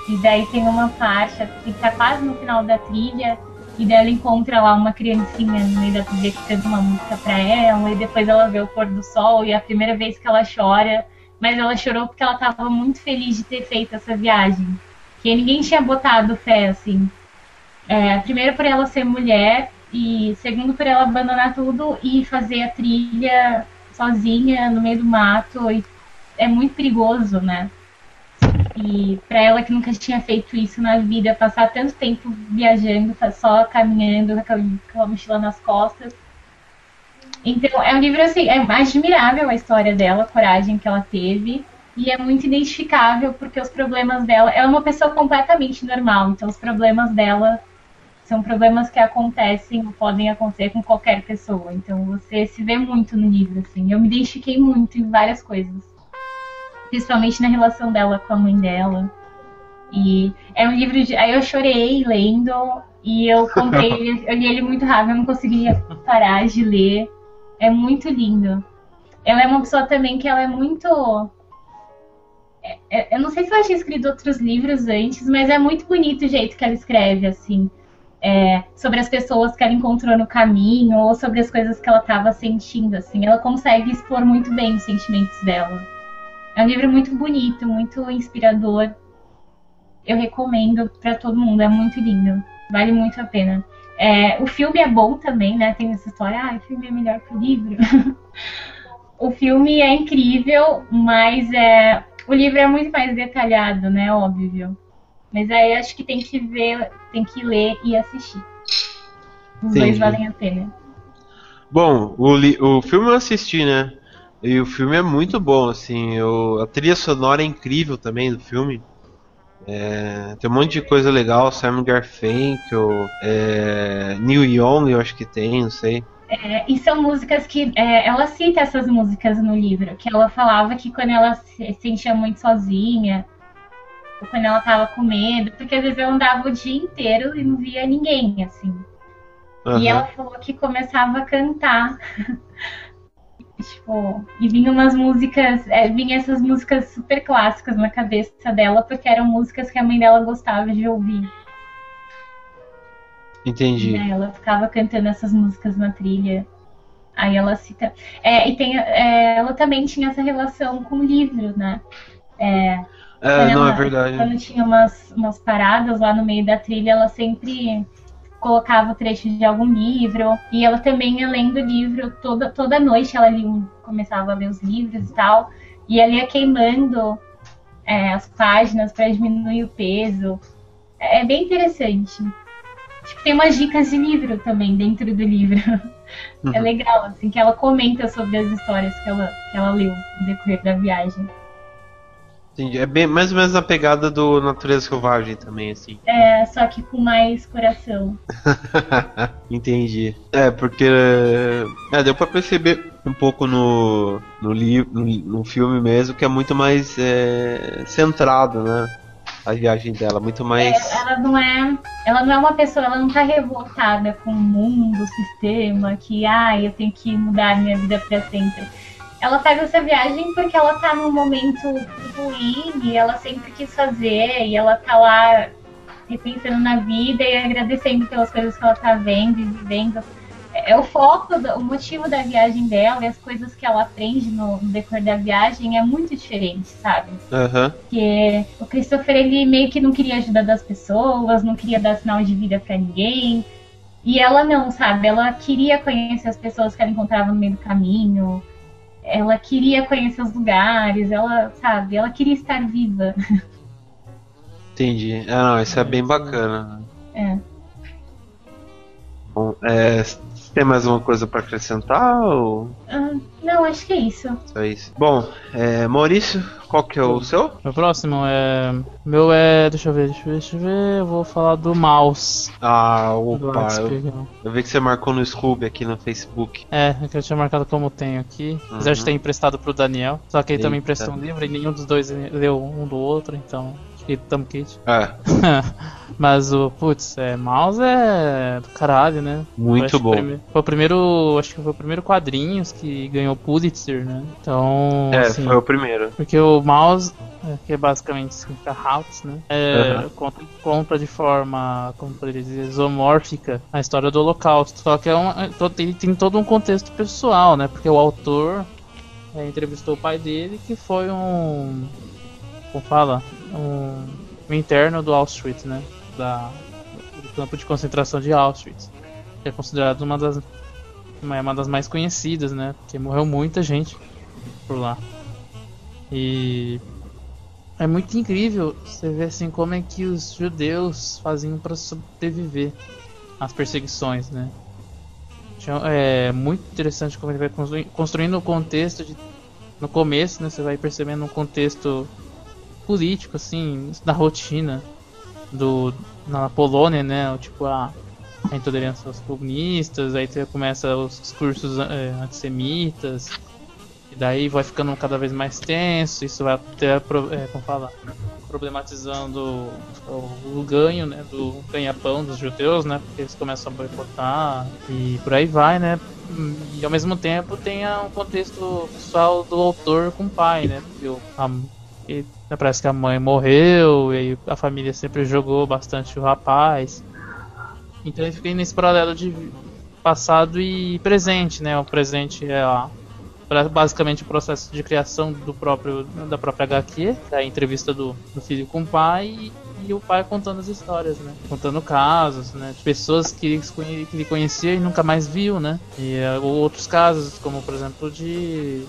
E daí tem uma parte que tá quase no final da trilha e daí ela encontra lá uma criancinha no meio da trilha que canta uma música pra ela e depois ela vê o pôr do sol e é a primeira vez que ela chora, mas ela chorou porque ela estava muito feliz de ter feito essa viagem. Que ninguém tinha botado fé, assim. Primeiro por ela ser mulher e segundo por ela abandonar tudo e fazer a trilha sozinha no meio do mato. E é muito perigoso, né? E pra ela que nunca tinha feito isso na vida, passar tanto tempo viajando, só caminhando com aquela mochila nas costas. Então é um livro assim, é admirável a história dela, a coragem que ela teve. E é muito identificável porque os problemas dela... Ela é uma pessoa completamente normal, então os problemas dela são problemas que acontecem, podem acontecer com qualquer pessoa. Então você se vê muito no livro, assim. Eu me identifiquei muito em várias coisas. Principalmente na relação dela com a mãe dela. E é um livro de... Aí eu chorei lendo e eu comprei... eu li ele muito rápido, eu não conseguia parar de ler. É muito lindo. Ela é uma pessoa também que ela é muito... Eu não sei se ela tinha escrito outros livros antes, mas é muito bonito o jeito que ela escreve, assim. Sobre as pessoas que ela encontrou no caminho, ou sobre as coisas que ela estava sentindo, assim. Ela consegue expor muito bem os sentimentos dela. É um livro muito bonito, muito inspirador. Eu recomendo para todo mundo, é muito lindo. Vale muito a pena. O filme é bom também, né? Tem essa história, o filme é melhor que o livro. O filme é incrível, mas o livro é muito mais detalhado, né? Óbvio. Mas aí acho que tem que ver, tem que ler e assistir. Os dois valem a pena. Bom, o filme eu assisti, né? E o filme é muito bom, assim. A trilha sonora é incrível também do filme. Tem um monte de coisa legal. Simon Garfunkel, Neil Young, eu acho que tem, não sei. E são músicas que... ela cita essas músicas no livro. Que ela falava que quando ela se sentia muito sozinha, ou quando ela tava com medo, porque às vezes eu andava o dia inteiro e não via ninguém, assim. Uhum. E ela falou que começava a cantar. Tipo, e vinha umas músicas... vinha essas músicas super clássicas na cabeça dela, porque eram músicas que a mãe dela gostava de ouvir. Entendi. Ela ficava cantando essas músicas na trilha. Aí ela cita... ela também tinha essa relação com o livro, né? É verdade. Quando tinha umas paradas lá no meio da trilha, ela sempre colocava o trecho de algum livro. E ela também ia lendo o livro toda noite. Ela começava a ler os livros e tal. E ela ia queimando as páginas para diminuir o peso. É bem interessante. Tipo, tem umas dicas de livro também dentro do livro. Uhum. É legal, assim, que ela comenta sobre as histórias que ela leu no decorrer da viagem. Entendi. É bem mais ou menos a pegada do Natureza Selvagem também, assim. Só que com mais coração. Entendi. Porque deu pra perceber um pouco no filme mesmo que é muito mais centrado, né? A viagem dela, muito mais... Ela não é uma pessoa, ela não tá revoltada com o mundo, o sistema, que eu tenho que mudar minha vida pra sempre. Ela faz essa viagem porque ela tá num momento ruim e ela sempre quis fazer, e ela tá lá repensando na vida e agradecendo pelas coisas que ela tá vendo e vivendo. é o foco, o motivo da viagem dela e as coisas que ela aprende no decorrer da viagem é muito diferente, sabe? Porque o Christopher, ele meio que não queria ajudar das pessoas, não queria dar sinal de vida pra ninguém. E ela não, sabe? Ela queria conhecer as pessoas que ela encontrava no meio do caminho. Ela queria conhecer os lugares, ela, sabe? Ela queria estar viva. Entendi. Não, isso é bem bacana. Bom, tem mais alguma coisa pra acrescentar? Ou... não, acho que é isso. Só isso. Bom, Maurício, qual que é o seu? O próximo meu deixa eu ver. Eu vou falar do Mouse. Opa, eu vi que você marcou no Scooby aqui no Facebook. Que eu tinha marcado como tenho aqui. Apesar de ter emprestado pro Daniel. Só que ele também emprestou um livro e nenhum dos dois leu um do outro, então... Tamo kit. Mas o Mouse é do caralho, né? Muito bom. Foi o primeiro, acho que foi o primeiro quadrinhos que ganhou Pulitzer, né? Então, assim, foi o primeiro. Porque o Mouse, que é basicamente significa house, né? Conta de forma, como poderia dizer, zoomórfica a história do Holocausto. Só que ele tem todo um contexto pessoal, né? Porque o autor entrevistou o pai dele, que foi um interno do Auschwitz, né? Do campo de concentração de Auschwitz, que é considerado uma das mais conhecidas, né? Porque morreu muita gente por lá. E é muito incrível você ver assim como é que os judeus faziam para sobreviver às perseguições, né? É muito interessante como ele vai construindo o contexto no começo, né? Você vai percebendo um contexto político, assim, da rotina na Polônia, né? Tipo, a intolerância aos comunistas, aí você começa os discursos antissemitas, e daí vai ficando cada vez mais tenso, isso vai até, problematizando o ganho, né? Do ganha-pão dos judeus, né? Porque eles começam a boicotar, e por aí vai, né? E ao mesmo tempo tem um contexto pessoal do autor com o pai, né? Porque parece que a mãe morreu e a família sempre jogou bastante o rapaz. Então ele fica nesse paralelo de passado e presente, né? O presente é basicamente o processo de criação da própria HQ, a entrevista do filho com o pai e o pai contando as histórias, né? Contando casos, né? De pessoas que ele conhecia e nunca mais viu, né? E outros casos, como por exemplo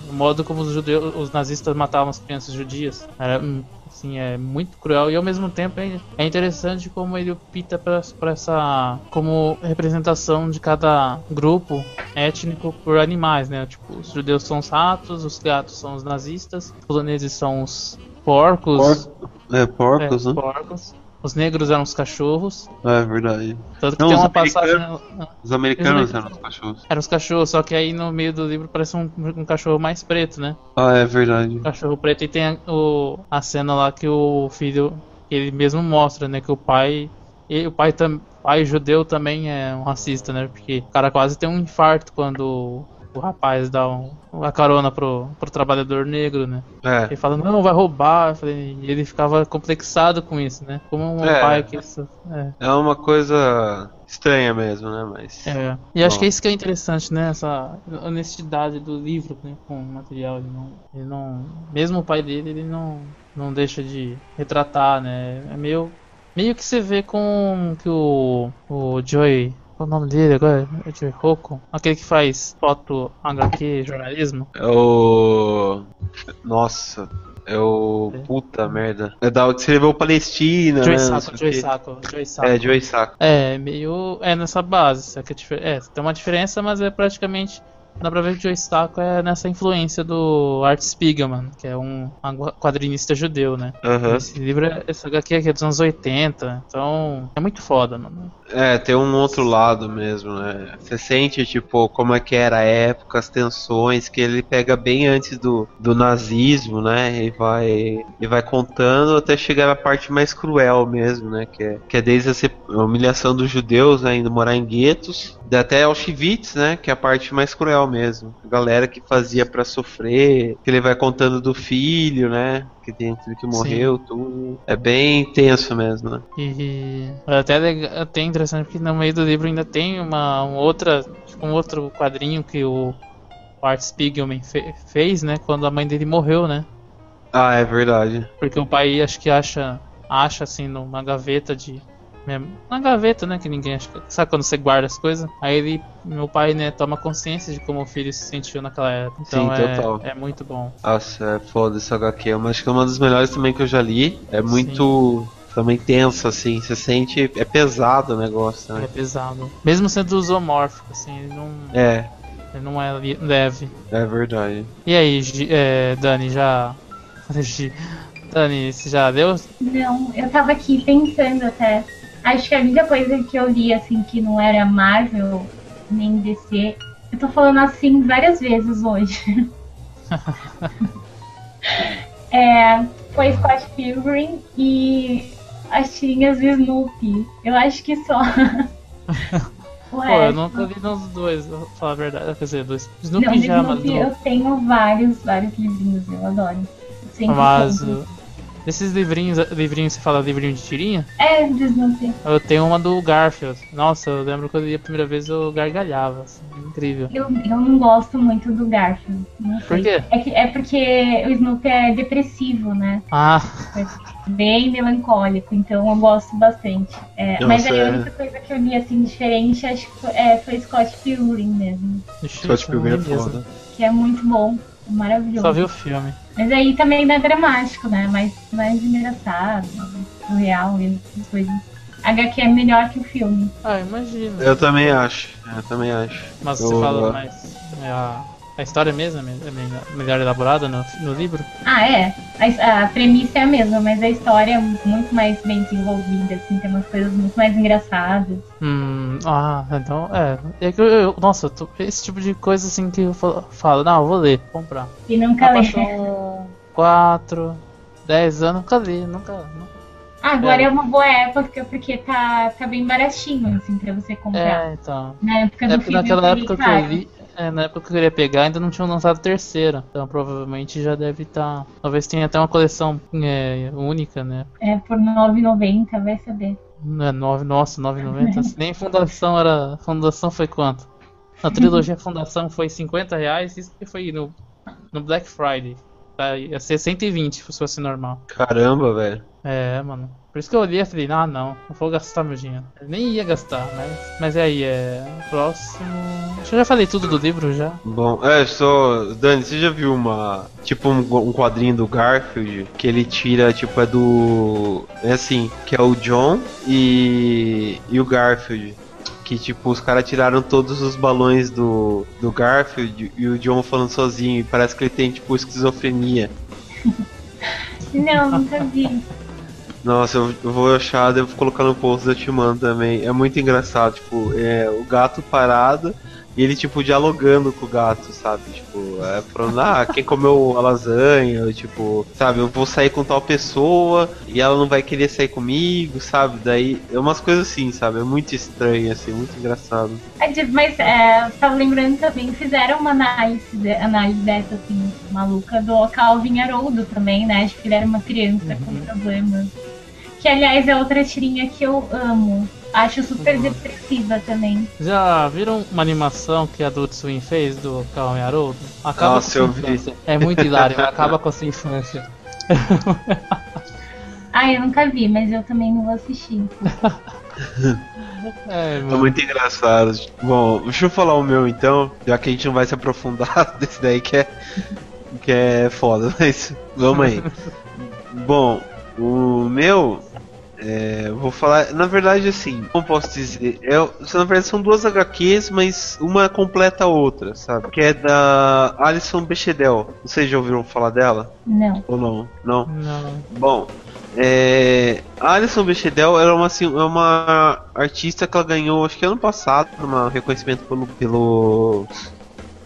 o modo como os nazistas matavam as crianças judias. Era assim, é muito cruel e ao mesmo tempo é interessante como ele opta para essa como representação de cada grupo étnico por animais, né? Tipo, os judeus são os ratos, os gatos são os nazistas, os poloneses são os porcos. Porcos, né? Porcos. Os negros eram os cachorros. É verdade. Tanto que tem uma passagem. Os americanos eram os cachorros. Eram os cachorros, só que aí no meio do livro parece um cachorro mais preto, né? É verdade. Um cachorro preto, e tem a cena lá que o filho, ele mesmo mostra, né? Que o pai judeu também é um racista, né? Porque o cara quase tem um infarto quando o rapaz dá a carona pro trabalhador negro, né? Ele fala, não, vai roubar. E ele ficava complexado com isso, né? Como um pai que isso... É uma coisa estranha mesmo, né? Mas... E acho que é isso que é interessante, né? Essa honestidade do livro, né? Com o material. Ele não... Mesmo o pai dele, ele não deixa de retratar, né? É meio que você vê com que o Joey... Qual o nome dele agora? É Joey Rocco? Aquele que faz foto HQ, jornalismo? Nossa... Puta merda. É da que escreveu Palestina, Joey né? Sacco. Joey Sacco. Meio... nessa base. Só que tem uma diferença, mas é praticamente... Dá pra ver que o Joey Sacco é nessa influência do Art Spiegelman, que é um quadrinista judeu, né? Esse livro, essa HQ aqui é dos anos 80, então é muito foda, mano. Tem um outro lado mesmo, né? Você sente, tipo, como é que era a época, as tensões, que ele pega bem antes do nazismo, né? E vai contando até chegar na parte mais cruel mesmo, né? Que é desde a humilhação dos judeus, né? Indo morar em guetos, Até Auschwitz, né? Que é a parte mais cruel mesmo. A galera que fazia pra sofrer, que ele vai contando do filho, né? Que tem um filho que morreu, tudo. É bem tenso mesmo, né? E é até interessante porque no meio do livro ainda tem um outro quadrinho que o Art Spiegelman fez, né? Quando a mãe dele morreu, né? Ah, é verdade. Porque o pai acho que acha assim numa gaveta uma gaveta, né, que ninguém acha. Sabe quando você guarda as coisas? Aí meu pai, né, toma consciência de como o filho se sentiu naquela época. Então sim, total. É muito bom. Nossa, é foda esse HQ. Eu acho que é uma das melhores também que eu já li. É muito também tenso, assim. Você sente. É pesado o negócio, né? É pesado. Mesmo sendo zoomórfico, assim, ele não é leve. É verdade. E aí, Dani, Dani, você já leu? Não, eu tava aqui pensando até. Acho que a única coisa que eu li, assim, que não era Marvel, nem DC... Eu tô falando assim várias vezes hoje. Foi Scott Pilgrim e as tirinhas do Snoopy. Eu acho que só. Pô, eu nunca li nos dois, vou falar a verdade. Quer dizer, dois. Snoopy já, mas eu tenho vários livrinhos, eu adoro. Mas desses livrinhos você fala livrinho de tirinha? É, do Snoopy. Eu tenho uma do Garfield. Nossa, eu lembro que eu li a primeira vez eu gargalhava, assim, incrível. Eu não gosto muito do Garfield. Não sei. Por quê? É porque o Snoopy é depressivo, né? Ah. É bem melancólico, então eu gosto bastante. Mas aí a única coisa que eu li assim diferente acho que foi Scott Pilgrim mesmo. Scott Pilgrim é foda. Que é muito bom, maravilhoso. Só vi o filme. Mas aí também não é dramático, né? Mais engraçado, surreal mesmo, essas coisas. HQ é melhor que o filme. Ah, imagino. Eu também acho. Mas você fala mais. A história mesmo é melhor elaborada no livro? A premissa é a mesma, mas a história é muito mais bem desenvolvida, assim, tem umas coisas muito mais engraçadas. Então, é que nossa, esse tipo de coisa assim que eu falo, não, eu vou ler, comprar. E nunca lê. Passou 4, 10 anos, nunca. Agora é uma boa época porque tá bem baratinho, assim, pra você comprar. Então. Na época do filme, naquela época que eu li, na época que eu queria pegar, ainda não tinham lançado a terceira. Então provavelmente já deve estar. Talvez tenha até uma coleção única, né? Por R$ 9,90, vai saber. Nossa, 9,90. Nem Fundação era. Fundação foi quanto? Na trilogia Fundação foi R$50, isso que foi no Black Friday. Ia ser 120 se fosse normal. Caramba, velho. Mano. Por isso que eu olhei e falei, não vou gastar meu dinheiro. Eu nem ia gastar, mas aí, próximo... Acho que eu já falei tudo do livro já. Bom, Dani, você já viu um quadrinho do Garfield que ele tira, que é o John e o Garfield. Que os caras tiraram todos os balões do Garfield e o John falando sozinho, e parece que ele tem esquizofrenia. Não, nunca vi. Nossa, eu vou achar, devo colocar no post, eu te mando também. É muito engraçado, o gato parado e ele, dialogando com o gato, sabe? Falando, quem comeu a lasanha, sabe? Eu vou sair com tal pessoa e ela não vai querer sair comigo, sabe? Daí, é umas coisas assim, sabe? É muito estranho, assim, muito engraçado. Mas, tava lembrando também, fizeram uma análise dessa, assim, maluca, do Calvin Haroldo também, né? Acho que ele era uma criança com problemas. Que, aliás, é outra tirinha que eu amo. Acho super depressiva também. Já viram uma animação que a Adult Swim fez do Calvin Haroldo? Nossa, eu vi. É muito hilário, acaba com a sua infância. Eu nunca vi, mas eu também não vou assistir. É muito engraçado. Bom, deixa eu falar o meu então, já que a gente não vai se aprofundar desse daí que é foda, mas vamos aí. Bom, o meu... vou falar, na verdade, assim, como posso dizer, na verdade são duas HQs, mas uma completa a outra, sabe? Que é da Alison Bechdel. Vocês já ouviram falar dela? Não. Ou não? Não? Não. Bom, a Alison Bechdel era uma artista que ela ganhou, acho que ano passado, um reconhecimento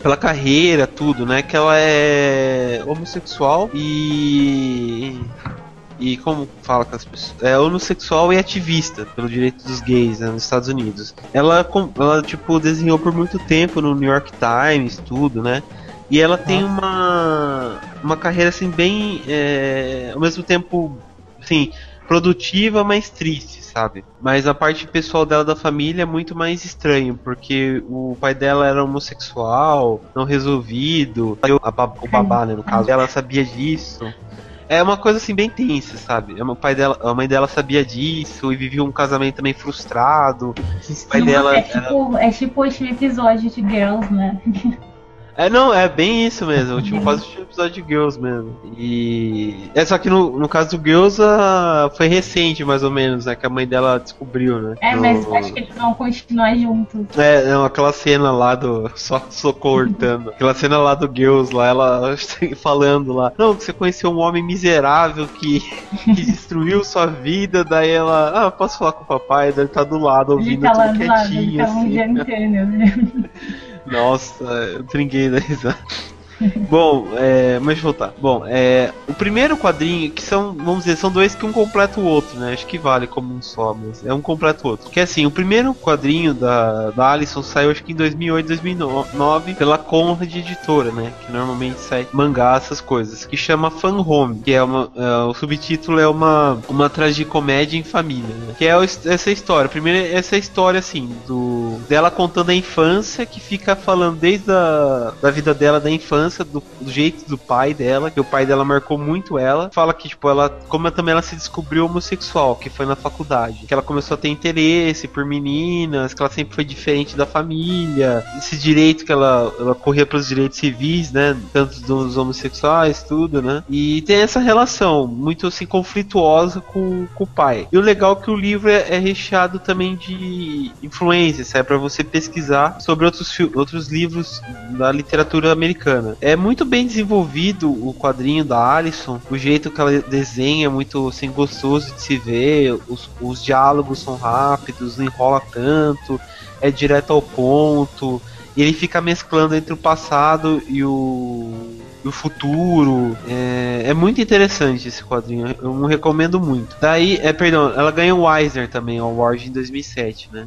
pela carreira, tudo, né? Que ela é homossexual e e como fala com as pessoas, é homossexual e ativista pelo direito dos gays, né, nos Estados Unidos. Ela tipo desenhou por muito tempo no New York Times, tudo, né? E ela tem uma carreira assim bem ao mesmo tempo assim, produtiva, mas triste, sabe? Mas a parte pessoal dela da família é muito mais estranho, porque o pai dela era homossexual, não resolvido, o babá, né, no caso, ela sabia disso. É uma coisa assim bem tensa, sabe? A mãe dela sabia disso e vivia um casamento também frustrado. O pai dela é tipo esse episódio de Girls, né? Não, é bem isso mesmo, quase o episódio de Girls mesmo. E. Só que no caso do Girls foi recente, mais ou menos, né? Que a mãe dela descobriu, né? Mas acho que eles vão continuar juntos. Não, aquela cena lá do. Só cortando. Aquela cena lá do Girls lá, ela falando lá. Não, que você conheceu um homem miserável que destruiu sua vida, daí ela. Posso falar com o papai? Daí ele tá do lado ouvindo tudo quietinho. Ele tá um dia inteiro, né? Nossa, eu trinquei da risada. Bom, mas deixa eu voltar. Bom, o primeiro quadrinho, que são, vamos dizer, são dois que um completa o outro, né? Acho que vale como um só, mas é um completa o outro. Que é assim, o primeiro quadrinho da Alison saiu acho que em 2008, 2009 pela Conrad Editora, né? Que normalmente sai mangá, essas coisas. Que chama Fan Home, que o subtítulo é uma tragicomédia em família, né? Que é essa história. Primeiro, essa história, assim, dela contando a infância, que fica falando desde da vida dela, da infância, do jeito do pai dela, que o pai dela marcou muito ela. Fala que, tipo, como também ela se descobriu homossexual, que foi na faculdade, que ela começou a ter interesse por meninas, que ela sempre foi diferente da família, esse direito que ela corria pelos direitos civis, né, tanto dos homossexuais, tudo, né, e tem essa relação muito, assim, conflituosa com o pai. E o legal é que o livro é recheado também de influências, pra você pesquisar sobre outros livros da literatura americana. É muito bem desenvolvido o quadrinho da Alison, o jeito que ela desenha é muito assim, gostoso de se ver, os diálogos são rápidos, não enrola tanto, é direto ao ponto, e ele fica mesclando entre o passado e o futuro. É muito interessante esse quadrinho, eu não recomendo muito. Daí, ela ganhou o Eisner também, o Award em 2007, né?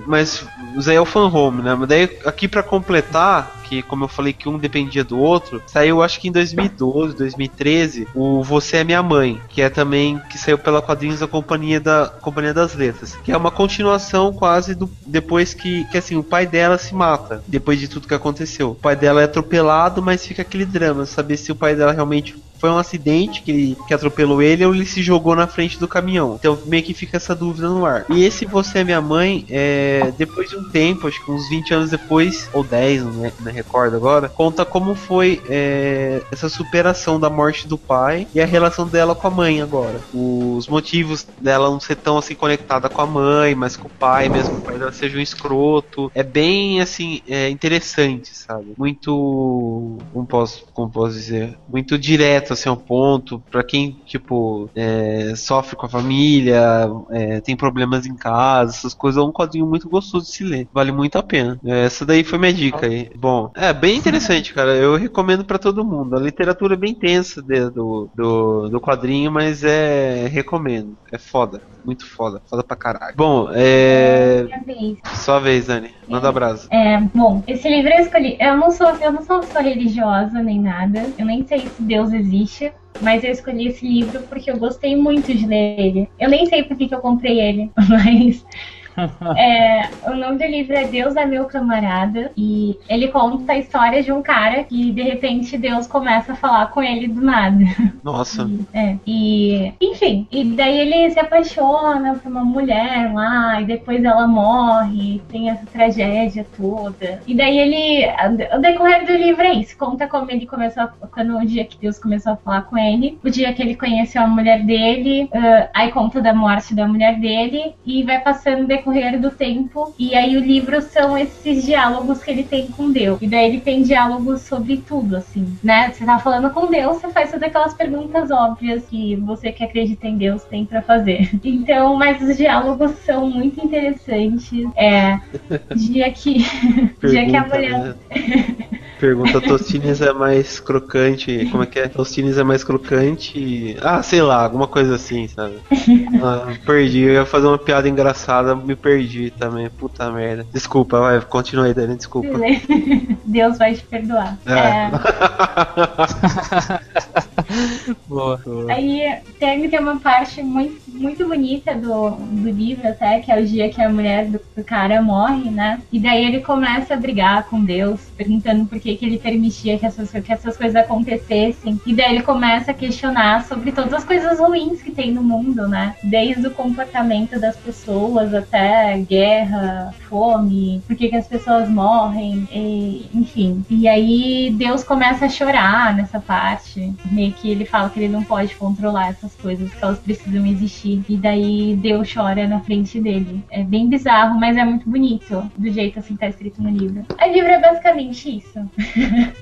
Mas isso aí é o Fan Home, né? Mas daí, aqui pra completar, que como eu falei que um dependia do outro, saiu acho que em 2012, 2013, o Você é Minha Mãe, que é também, que saiu pela quadrinhos da Companhia das Letras, que é uma continuação quase depois que assim, o pai dela se mata, depois de tudo que aconteceu. O pai dela é atropelado, mas fica aquele drama, saber se o pai dela realmente foi um acidente que atropelou ele ou ele se jogou na frente do caminhão. Então meio que fica essa dúvida no ar. E esse Você é Minha Mãe, depois de um tempo, acho que uns 20 anos depois, ou 10, não recordo agora, conta como foi essa superação da morte do pai e a relação dela com a mãe agora. Os motivos dela não ser tão assim conectada com a mãe, mas com o pai, mesmo que o pai dela seja um escroto. É bem assim, interessante, sabe? Muito, como posso dizer, muito direto assim ao ponto, pra quem tipo sofre com a família, tem problemas em casa, essas coisas. É um quadrinho muito gostoso de se ler, vale muito a pena. Essa daí foi minha dica aí. Bom, bem interessante, cara, eu recomendo pra todo mundo. A literatura é bem tensa do quadrinho, mas recomendo, é foda, muito foda pra caralho. Bom, sua vez, Dani, manda abraço. Bom, esse livro eu escolhi, eu não sou uma pessoa religiosa nem nada, eu nem sei se Deus existe, mas eu escolhi esse livro porque eu gostei muito de ler ele. Eu nem sei por que eu comprei ele, mas o nome do livro é Deus é Meu Camarada, e ele conta a história de um cara que de repente Deus começa a falar com ele do nada. Nossa. Enfim, e daí ele se apaixona por uma mulher lá, e depois ela morre, tem essa tragédia toda. E daí o decorrer do livro é isso, conta como ele começou, o dia que Deus começou a falar com ele, o dia que ele conheceu a mulher dele, aí conta da morte da mulher dele, e vai passando o decorrer do tempo, e aí o livro são esses diálogos que ele tem com Deus. E daí ele tem diálogos sobre tudo, assim, né? Você tá falando com Deus, você faz todas aquelas perguntas óbvias que você que acredita em Deus tem pra fazer. Então, mas os diálogos são muito interessantes. Dia que a mulher... Pergunta, Tostines é mais crocante, como é que é? Tostines é mais crocante, sei lá, alguma coisa assim, sabe? Perdi, eu ia fazer uma piada engraçada, me perdi também, puta merda. Desculpa, vai, continua aí, Dani, desculpa. Deus vai te perdoar. Boa. Aí tem uma parte muito bonita do livro até, que é o dia que a mulher do cara morre, né? E daí ele começa a brigar com Deus, perguntando por que ele permitia que essas coisas acontecessem. E daí ele começa a questionar sobre todas as coisas ruins que tem no mundo, né? Desde o comportamento das pessoas até guerra, fome, por que as pessoas morrem, enfim. E aí Deus começa a chorar nessa parte. Meio que ele fala que ele não pode controlar essas coisas, que elas precisam existir. E daí Deus chora na frente dele. É bem bizarro, mas é muito bonito, do jeito assim que tá escrito no livro. O livro é basicamente isso.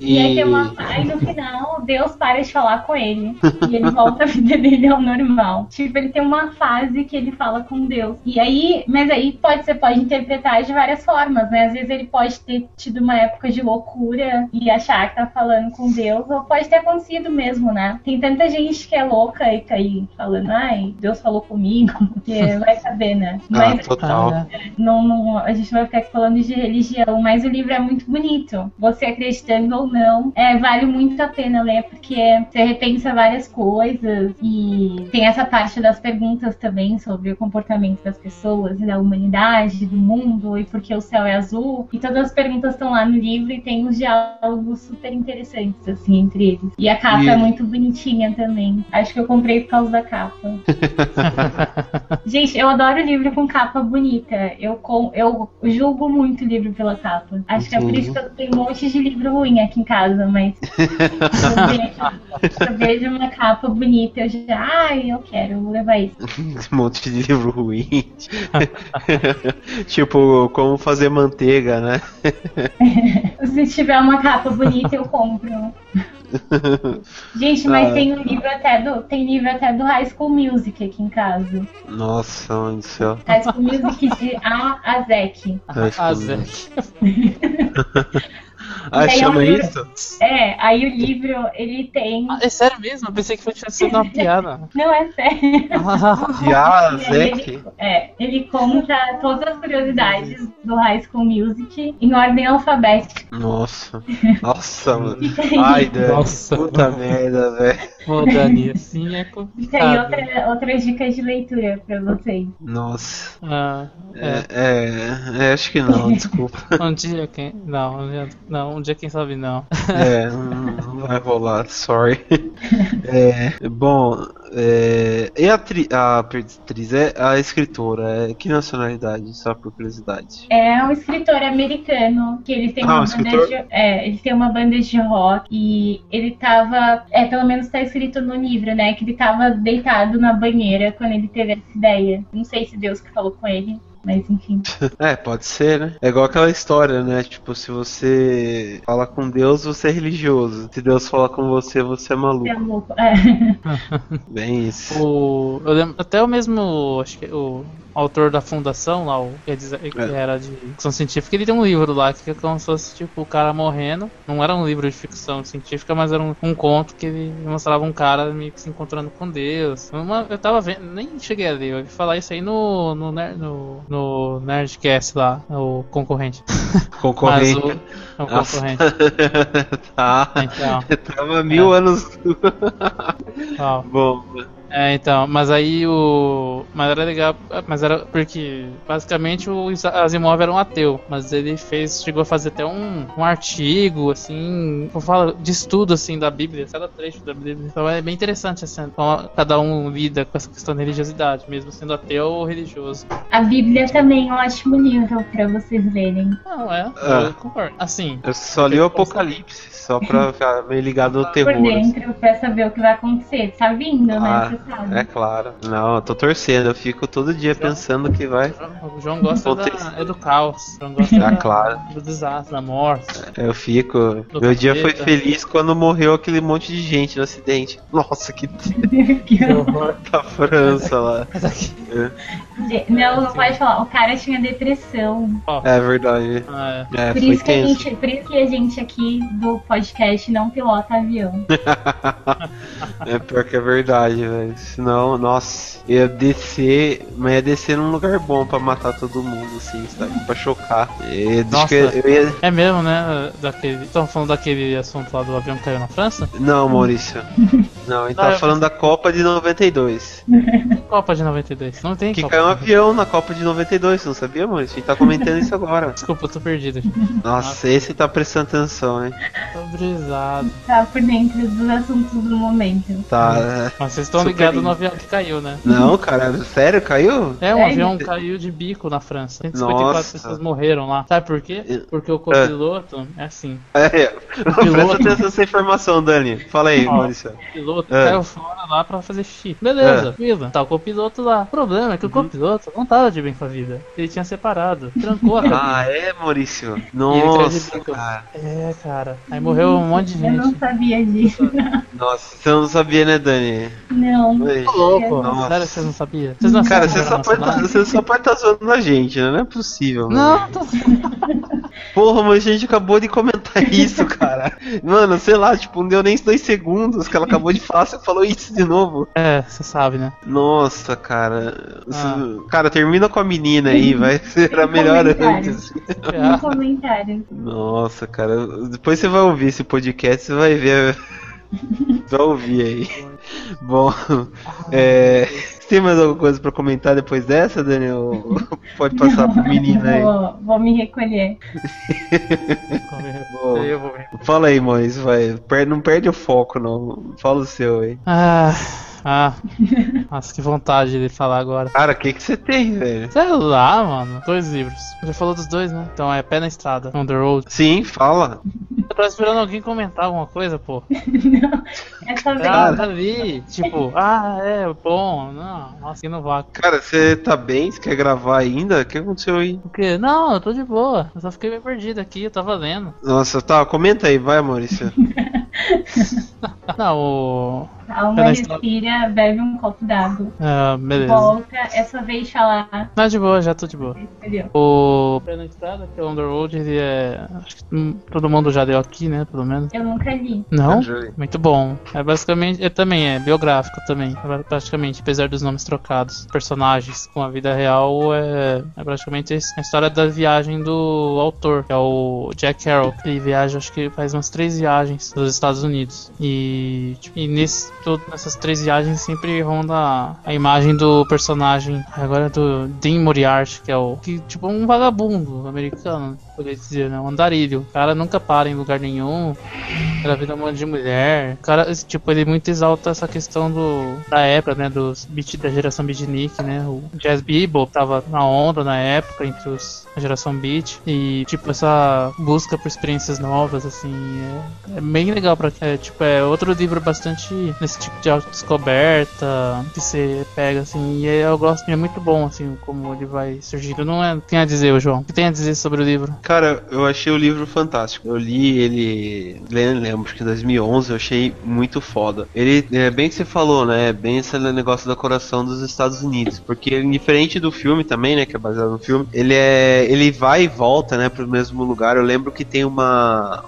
E aí no final, Deus para de falar com ele. E ele volta a vida dele ao normal. Tipo, ele tem uma fase que ele fala com Deus. E aí, mas aí você pode interpretar de várias formas, né? Às vezes ele pode ter tido uma época de loucura e achar que tá falando com Deus, ou pode ter acontecido mesmo, né? Tem tanta gente que é louca e tá aí falando, Deus falou comigo, que vai saber, né? Mas, total. Não, a gente vai ficar aqui falando de religião, mas o livro é muito bonito. Você acreditando ou não, vale muito a pena ler, porque você repensa várias coisas e tem essa parte das perguntas também sobre o comportamento das pessoas e da humanidade, do mundo, e por que o céu é azul. E todas as perguntas estão lá no livro e tem uns diálogos super interessantes, assim, entre eles. E a capa é muito bonitinha também. Acho que eu comprei por causa da capa. Gente, eu adoro livro com capa bonita. Eu julgo muito livro pela capa. Acho que é por isso que eu tenho um monte de livro ruim aqui em casa, mas eu vejo uma capa bonita, eu já, eu vou levar isso. Um monte de livro ruim. Tipo, como fazer manteiga, né? Se tiver uma capa bonita, eu compro. Gente, mas tem livro até do High School Music aqui em casa. Nossa, mano do céu. High School Music de A Zek. A Zek. Chama isso? Aí o livro, ele tem... é sério mesmo? Eu pensei que fosse sendo uma piada. Não, é sério. Zek? Ele conta todas as curiosidades do High School Music em ordem alfabética. Nossa, mano. Ai, Dani, nossa, puta merda, velho. Pô, Dani, assim é complicado. Fica aí outras dicas de leitura pra vocês. Nossa. É. Acho que não, desculpa. Um dia quem... Não, um dia quem sabe não. Não vai rolar, sorry. Bom, e a atriz a escritora, que nacionalidade, só por curiosidade? É um escritor americano, que eles têm eles têm uma banda de rock, e ele tava, pelo menos tá escrito no livro, né, que ele tava deitado na banheira quando ele teve essa ideia. Não sei se Deus que falou com ele, mas enfim. Pode ser, né? É igual aquela história, né? Tipo, se você fala com Deus, você é religioso. Se Deus fala com você, você é maluco. Você é louco. Bem isso. Eu lembro, até o mesmo, acho que o autor da fundação lá, que era de ficção científica, ele tem um livro lá que é como se fosse tipo o cara morrendo. Não era um livro de ficção científica, mas era um conto que ele mostrava um cara meio que se encontrando com Deus. Eu tava vendo, nem cheguei a ler, eu ia falar isso aí no Nerdcast lá, o concorrente. Concorrente. O concorrente. Tá. Então, tava 1000 anos. Bom. Então, mas aí mas era legal, mas era porque basicamente o Asimov era um ateu, mas ele chegou a fazer até um artigo, assim, eu falo de estudo, assim, da Bíblia, cada trecho da Bíblia, então é bem interessante, assim, como cada um lida com essa questão da religiosidade, mesmo sendo ateu ou religioso. A Bíblia também é um ótimo livro pra vocês lerem. Não, eu concordo. Assim, eu só li o Apocalipse. só pra ficar meio ligado no Por terror. Assim. dentro, pra saber o que vai acontecer. Tá vindo, né? Você sabe. É claro. Não, eu tô torcendo, eu fico todo dia pensando que vai. O João gosta do caos. O João gosta Claro. do desastre, da morte. Eu fico. Meu dia foi feliz quando morreu aquele monte de gente no acidente. Nossa, que horror. da França lá. Não pode falar. O cara tinha depressão. É verdade. É. Por Foi isso tenso. que a gente aqui do podcast não pilota avião. É pior que é verdade, velho. Senão, nossa, ia descer, mas ia descer num lugar bom pra matar todo mundo, assim, sabe? Pra chocar. Nossa. Eu ia... É mesmo, né? Estão falando daquele assunto lá do avião que caiu na França? Não, Maurício. Não, a gente tava falando da Copa de 92. Copa de 92. Não tem Que Copa. caiu um avião na Copa de 92, você não sabia, Maurício? A gente tá comentando isso agora. Desculpa, eu tô perdido. Nossa, esse tá prestando atenção, hein? Tô brisado. Tá por dentro dos assuntos do momento. Tá. Mas vocês estão Super ligados lindo. no avião que caiu, né? Não, cara, sério, caiu? É, um Sério? avião caiu de bico na França. 154 Nossa. pessoas morreram lá. Sabe por quê? Porque o copiloto é assim. Presta atenção nessa informação, Dani. Fala aí, Ó, Maurício. O piloto caiu fora lá pra fazer xixi. Beleza, vida. Tá o copiloto lá. O problema é que o copiloto não tava de bem com a vida. Ele tinha separado. Trancou a cabine. Ah, é, Maurício? E ele Nossa, bico. cara. É, cara. Aí morreu um monte de Eu não gente. sabia disso. Nossa, você não sabia, né, Dani? Não. Oi. Tô louco. Nossa. Sério que vocês não sabiam? Vocês não Cara, assistiram você só pode estar zoando a gente, né? Não é possível, mano. Não, tô... Porra, mas a gente acabou de comentar isso, cara. Mano, sei lá, tipo, não deu nem 2 segundos que ela acabou de falar, você falou isso de novo. É, você sabe, né? Nossa, cara. Cara, termina com a menina aí, vai ser a melhor Comentário. antes. No comentário. Nossa, cara. Depois você vai ouvir esse podcast, você vai ver. Vai ouvir aí. Bom, tem mais alguma coisa pra comentar depois dessa, Daniel? Pode passar pro menino aí. Vou me recolher. Eu vou ver. Fala aí, Mois, vai. Não perde o foco, não. Fala o seu aí. Nossa, que vontade de falar agora. Cara, o que você tem, velho? Sei lá, mano. 2 livros. Já falou dos 2, né? Então é Pé na Estrada, On the Road. Sim, fala. Eu tava esperando alguém comentar alguma coisa, pô. Não, é só ver. Nada ali. Tipo, é bom. Não, nossa, que não vá. Cara, você tá bem? Você quer gravar ainda? O que aconteceu aí? O quê? Não, eu tô de boa. Eu só fiquei meio perdido aqui, eu tava lendo. Nossa, tá, comenta aí, vai, Maurício. Não, A alma respira, bebe um copo d'água. beleza. Volta, é sua vez falar. Não, de boa, já tô de boa. Entendeu? O Pé na Estrada, que é o On the Road, ele é. Acho que todo mundo já deu aqui, né? Pelo menos. Eu nunca li. Não? Já li. Muito bom. É basicamente. Também é biográfico também. Praticamente, apesar dos nomes trocados. Personagens com a vida real é praticamente a história da viagem do autor, que é o Jack Carroll. Ele viaja, acho que faz umas 3 viagens dos Estados Unidos. E nessas 3 viagens sempre ronda a imagem do personagem. Agora é do Dean Moriarty, que é tipo um vagabundo americano, poderia dizer, né? Um andarilho. O cara nunca para em lugar nenhum. Era vida um monte de mulher. O cara, tipo, ele muito exalta essa questão da época, né? Da geração beatnik, né? O jazz bebop tava na onda na época entre a geração beat. E, tipo, essa busca por experiências novas, assim, é bem legal é outro livro bastante nesse tipo de autodescoberta que você pega, assim, e eu gosto, é muito bom, assim, como ele vai surgindo. Não é o que tem a dizer, João? O que tem a dizer sobre o livro? Cara, eu achei o livro fantástico. Eu li ele, lembro que em 2011, eu achei muito foda. Ele, é bem que você falou, né, bem esse negócio da coração dos Estados Unidos, porque diferente do filme também, né, que é baseado no filme, ele vai e volta, né, pro mesmo lugar. Eu lembro que tem uma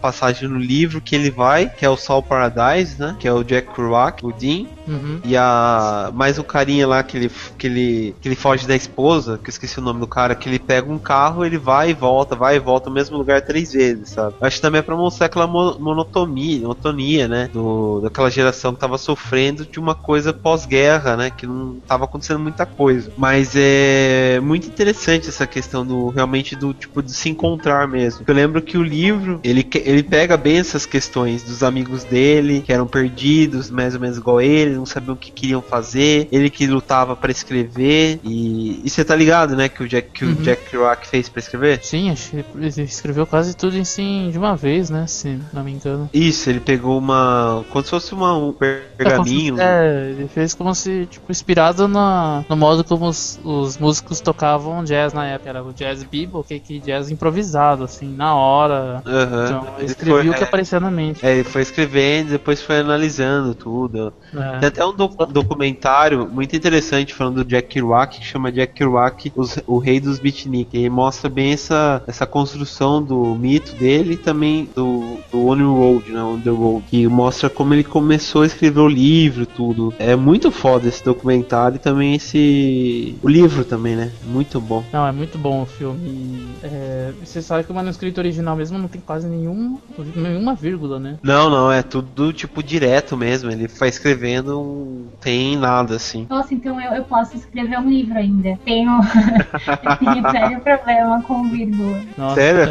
passagem no livro que ele vai, que é o Sol Paradise, né, que é o Jack Kerouac, o Dean, e mais o carinha lá que ele foge da esposa, que eu esqueci o nome do cara, que ele pega um carro, ele vai e volta no mesmo lugar 3 vezes, sabe? Acho que também é pra mostrar aquela monotonia, né, daquela geração que tava sofrendo de uma coisa pós-guerra, né, que não tava acontecendo muita coisa. Mas é muito interessante essa questão realmente do tipo de se encontrar mesmo. Eu lembro que o livro, ele pega bem essas questões dos amigos dele, que eram perdidos, mais ou menos igual ele, não sabiam o que queriam fazer, ele que lutava pra escrever, e você tá ligado, né, que o Jack Kerouac fez pra escrever? escrever? Sim, acho que ele escreveu quase tudo assim de uma vez, né? Se não me engano. Isso, ele pegou como se fosse um pergaminho. Ele fez como se, tipo, inspirado no modo como os músicos tocavam jazz na época. Era o jazz bebop, que jazz improvisado, assim, na hora. Uhum. Então, ele escrevia o que aparecia na mente. Ele foi escrevendo, depois foi analisando tudo. Tem até um documentário muito interessante falando do Jack Kerouac, que chama Jack Kerouac, o rei dos beatnik. Ele mostra bem essa construção do mito dele e também do On the Road, que mostra como ele começou a escrever o livro, tudo. É muito foda esse documentário e também o livro também, né? Muito bom. Não, é muito bom o filme. Você sabe que o manuscrito original mesmo não tem quase nenhuma vírgula, né? Não, é tudo tipo direto mesmo. Ele vai escrevendo, não tem nada assim. Nossa, então eu posso escrever um livro ainda. Tenho sério problema com vírgula. Nossa, sério?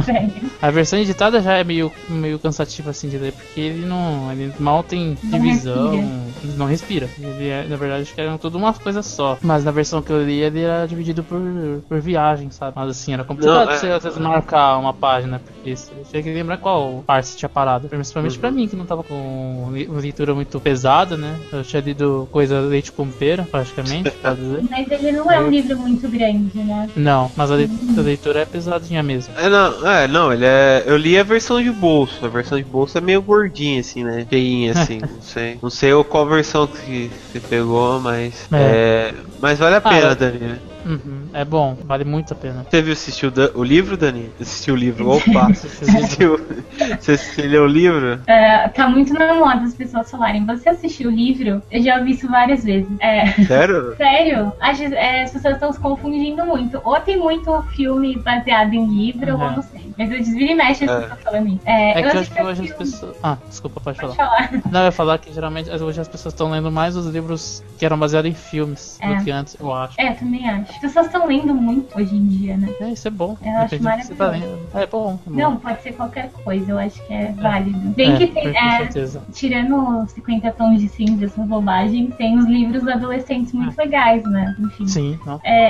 Sério. A versão editada já é meio cansativa assim de ler, porque ele mal tem divisão, ele não respira. Na verdade, acho que era tudo uma coisa só. Mas na versão que eu li, ele era dividido por viagem, sabe? Mas assim, era complicado você às vezes marcar uma página, porque você tinha que lembrar qual parte você tinha parado. Principalmente pra mim, que não tava com leitura muito pesada, né? Eu tinha lido coisa leite com pera, praticamente, pode dizer. Mas ele não é um livro muito grande, né? Não, mas a leitura é pesadinha mesmo. Não, ele é. Eu li a versão de bolso. A versão de bolso é meio gordinha, assim, né? Feinha, assim, não sei. Não sei qual versão que você pegou, mas. Mas vale a pena, Dani, né? Uhum, é bom, vale muito a pena. Você assistiu o livro, Dani? Assistiu o livro? Opa! Você leu o livro? Tá muito na moda as pessoas falarem. Você assistiu o livro? Eu já ouvi isso várias vezes. Sério? Sério? As pessoas estão se confundindo muito. Ou tem muito filme baseado em livro, ou não sei. Mas eu desviro e mexe as pessoas falando isso. Que eu acho que hoje as pessoas... desculpa, pode falar. Não, eu ia falar que geralmente hoje as pessoas estão lendo mais os livros que eram baseados em filmes do que antes, eu acho. Também acho. As pessoas estão lendo muito hoje em dia, né? Isso é bom. Eu acho maravilhoso. Tá lendo. É bom. Não, pode ser qualquer coisa, eu acho que é válido. Bem que tem, tirando 50 tons de cinza, essas bobagens, tem os livros adolescentes muito legais, né? Enfim. Sim.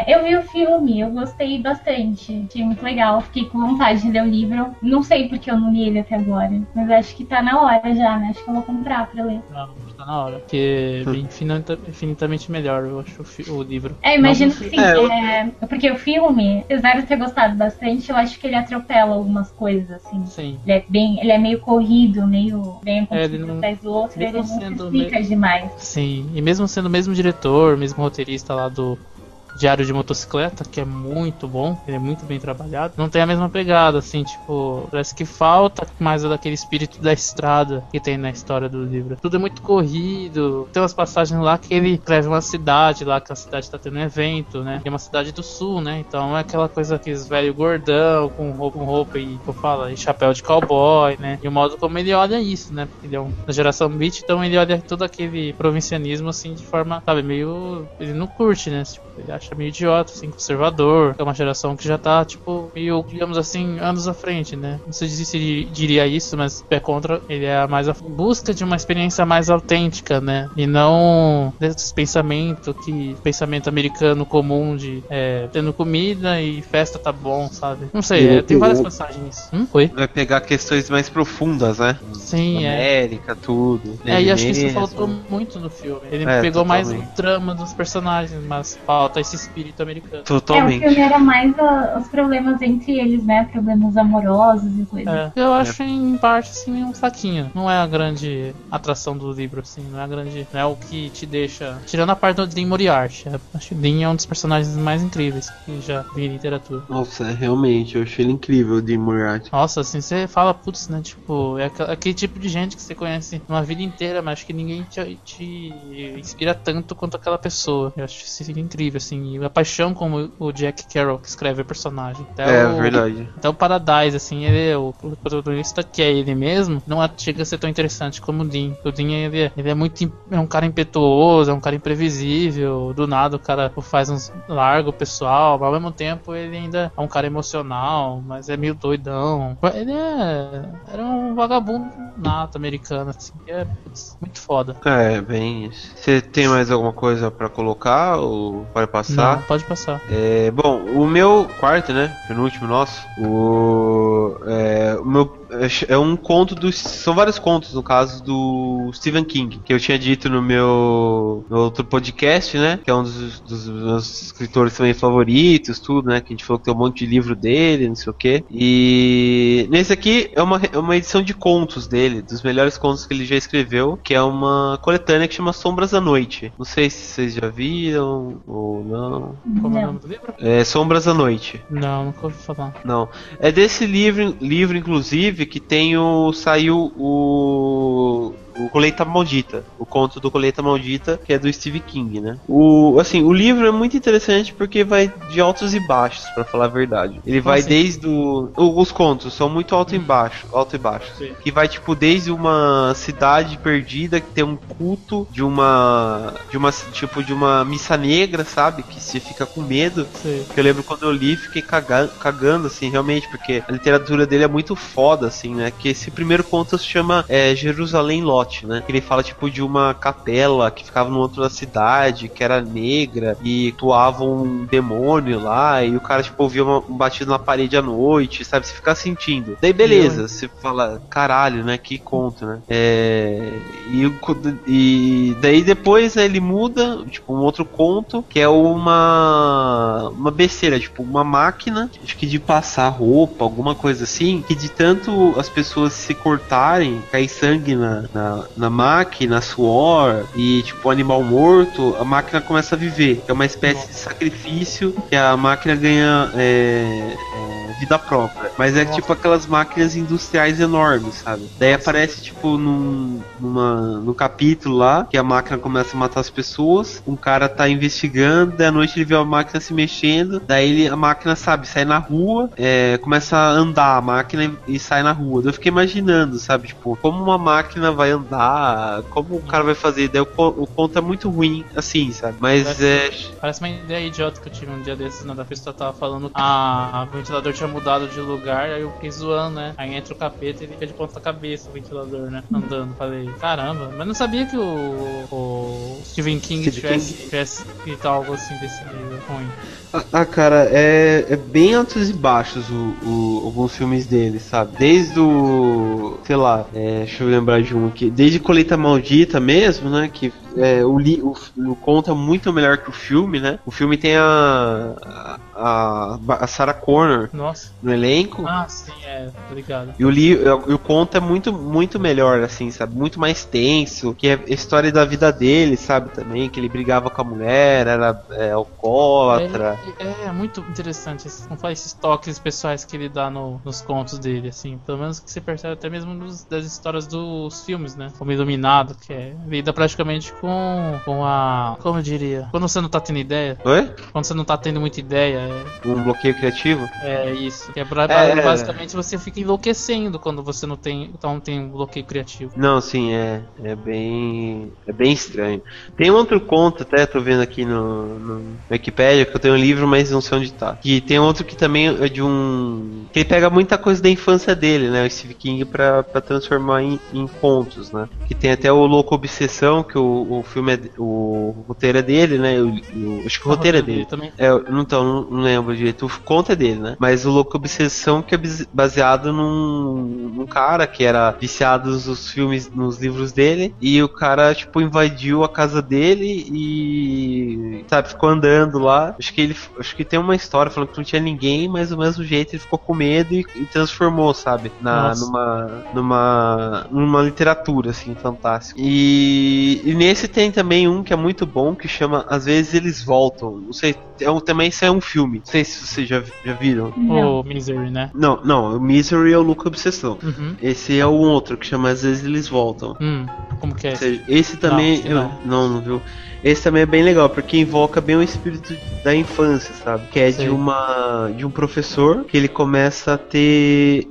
Eu vi o filme, eu gostei bastante. Achei muito legal, fiquei com vontade de ler o livro. Não sei porque eu não li ele até agora, mas acho que tá na hora já, né? Acho que eu vou comprar pra ler. Não, tá na hora. Porque é infinitamente melhor, eu acho, o livro. Imagino que sim. Porque o filme, apesar de eu ter gostado bastante, eu acho que ele atropela algumas coisas, assim. Sim. Ele é meio corrido, meio bem ele não atrás do outro, ele não sendo explica demais. Sim, e mesmo sendo o mesmo diretor, mesmo roteirista lá do Diário de Motocicleta, que é muito bom, ele é muito bem trabalhado, não tem a mesma pegada, assim, tipo, parece que falta mais daquele espírito da estrada que tem na história do livro. Tudo é muito corrido, tem umas passagens lá que ele escreve uma cidade lá, que a cidade tá tendo um evento, né, é uma cidade do sul, né, então é aquela coisa que os velho gordão, com roupa e, como fala, e chapéu de cowboy, né, e o modo como ele olha isso, né, porque ele é da geração beat, então ele olha todo aquele provincianismo, assim, de forma, sabe, meio, ele não curte, né, tipo, ele acha meio idiota, assim, conservador. É uma geração que já tá, tipo, meio, digamos assim, anos à frente, né? Não sei se diria isso, mas pé contra, ele é mais a busca de uma experiência mais autêntica, né? E não desse pensamento americano comum de tendo comida e festa tá bom, sabe? Não sei, tem várias passagens. Oi? Vai pegar questões mais profundas, né? Sim, América, tudo. E acho que isso faltou muito no filme. Ele pegou mais o drama dos personagens, mas falta esse espírito americano. Totalmente. O filme era mais os problemas entre eles, né? Problemas amorosos e coisas. Eu acho em parte assim um saquinho. Não é a grande atração do livro, assim. Não é o que te deixa. Tirando a parte do Dean Moriarty. Acho que o Dean é um dos personagens mais incríveis que já vi em literatura. Nossa, realmente, eu achei ele incrível, o Dean Moriarty. Nossa, assim, você fala, putz, né? Tipo, é aquele tipo de gente que você conhece uma vida inteira, mas acho que ninguém te inspira tanto quanto aquela pessoa. Eu acho isso incrível, assim. E a paixão como o Jack Kerouac que escreve o personagem. Verdade. Então o Paradise, assim, ele é o protagonista que é ele mesmo, não chega a ser tão interessante como o Dean. O Dean, ele é um cara impetuoso, é um cara imprevisível, do nada o cara faz uns largo pessoal, mas ao mesmo tempo ele ainda é um cara emocional, mas é meio doidão. Ele era um vagabundo nata americana, assim, que é muito foda. É, bem isso. Você tem mais alguma coisa pra colocar ou pode passar? Não, pode passar. Bom, o meu quarto, né? Penúltimo nosso. O meu é um conto dos. São vários contos, no caso, do Stephen King, que eu tinha dito no no outro podcast, né? Que é um dos meus escritores também favoritos, tudo, né? Que a gente falou que tem um monte de livro dele, não sei o quê. E nesse aqui é uma edição de contos dele, dos melhores contos que ele já escreveu, que é uma coletânea que chama Sombras da Noite. Não sei se vocês já viram ou não. Como é o nome do livro? Sombras da Noite. Não, nunca ouvi falar. Não. É desse livro inclusive, que saiu o Colheita Maldita, o conto do Colheita Maldita, que é do Stephen King, né? O livro é muito interessante porque vai de altos e baixos, pra falar a verdade. Ele vai desde os contos são muito alto e baixo. Sim. Que vai tipo desde uma cidade perdida que tem um culto de uma missa negra, sabe? Que se fica com medo. Sim. Que eu lembro quando eu li, fiquei cagando assim, realmente, porque a literatura dele é muito foda, assim, né? Que esse primeiro conto se chama Jerusalém Lot, né? Ele fala tipo de uma capela que ficava no outro da cidade, que era negra e atuava um demônio lá, e o cara tipo ouvia um batido na parede à noite, sabe? Você fica sentindo. Daí beleza, você fala, caralho, né? Que conto, né? E daí depois ele muda, tipo, um outro conto, que é uma besteira, tipo, uma máquina, acho que de passar roupa, alguma coisa assim, que de tanto as pessoas se cortarem, cair sangue na máquina, suor e tipo animal morto, a máquina começa a viver. É uma espécie de sacrifício que a máquina ganha vida própria. Mas é tipo aquelas máquinas industriais enormes, sabe? Daí aparece tipo no capítulo lá, que a máquina começa a matar as pessoas, um cara tá investigando, daí à noite ele vê a máquina se mexendo, daí a máquina, sabe, sai na rua, começa a andar a máquina e sai na rua. Daí eu fiquei imaginando, sabe, tipo, como uma máquina vai andar, como o cara vai fazer. Daí o conto é muito ruim, assim, sabe? Mas Parece uma ideia idiota que eu tive um dia desses, né? Da pessoa tava falando que o ventilador tinha mudado de lugar, aí eu fiquei zoando, né? Aí entra o capeta e ele fica de ponta cabeça o ventilador, né? Andando. Falei, caramba, mas não sabia que o Stephen King tivesse escrito algo assim desse nível ruim. Cara, é bem altos e baixos alguns filmes dele, sabe? Desde sei lá, deixa eu lembrar de um aqui. Desde Colheita Maldita mesmo, né? Que o conto é muito melhor que o filme, né? O filme tem a Sarah Connor no elenco. Ah, sim, obrigado. E o conto é muito, muito melhor, assim, sabe? Muito mais tenso, que é a história da vida dele, sabe? Também, que ele brigava com a mulher, era alcoólatra. É muito interessante esses toques pessoais que ele dá nos contos dele, assim. Pelo menos que você percebe até mesmo das histórias dos filmes, né? Como Iluminado, que lida praticamente com a... Como eu diria? Quando você não tá tendo ideia. Oi? Quando você não tá tendo muita ideia. Um bloqueio criativo? É isso. Que basicamente você fica enlouquecendo quando você não tem um bloqueio criativo. Não, sim, é bem estranho. Tem um outro conto, até tô vendo aqui no Wikipedia, que eu tenho um livro, mas não sei onde tá. E tem outro que também é de que ele pega muita coisa da infância dele, né? O Stephen King pra transformar em contos, né? Que tem até o Louco Obsessão, que o filme o roteiro é dele, né? Acho que o roteiro é dele. Também. Não lembro direito. O conto é dele, né? Mas o Louco Obsessão, que é baseado num cara que era viciado nos livros dele, e o cara, tipo, invadiu a casa dele e, sabe, ficou andando lá. Acho que tem uma história falando que não tinha ninguém, mas do mesmo jeito ele ficou com medo e transformou, sabe, numa literatura, assim, fantástica. E nesse tem também um que é muito bom, que chama Às Vezes Eles Voltam. Não sei, também isso é um filme. Não sei se vocês já viram. O Misery, né? Não, o Misery é o Louco Obsessão. Uhum. Esse é o outro, que chama Às Vezes Eles Voltam. Como que é? Esse também... Não viu? Esse também é bem legal, porque invoca bem o espírito da infância, sabe? Que é de um professor que ele começa a ter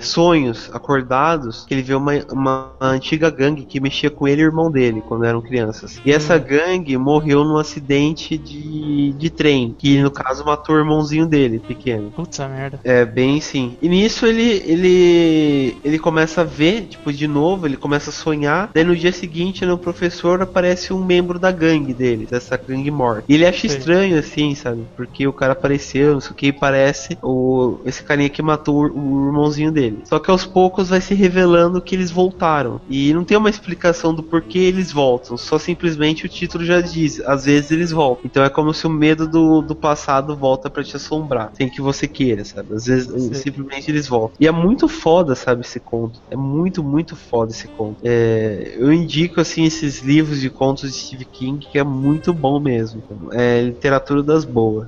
sonhos acordados, que ele vê uma antiga gangue que mexia com ele e o irmão dele quando eram crianças. E essa gangue morreu num acidente de trem, que no caso matou o irmãozinho dele, pequeno. Puta merda. É, bem sim. E nisso ele começa a ver, tipo, de novo, ele começa a sonhar. Daí no dia seguinte, no professor, aparece um membro da gangue dele, dessa gangue morta. E ele acha estranho, assim, sabe? Porque o cara apareceu, não sei o que, e parece esse carinha que matou o irmãozinho dele. Só que aos poucos vai se revelando que eles voltaram. E não tem uma explicação do porquê eles voltam. Só simplesmente o título já diz, às vezes eles voltam. Então é como se o medo do passado volta pra te assombrar, sem que você queira, sabe? Às vezes simplesmente eles voltam. E é muito foda, sabe, esse conto. É muito, muito foda esse conto. Eu indico, assim, esses livros de contos de Stephen King, que é muito bom mesmo. É literatura das boas.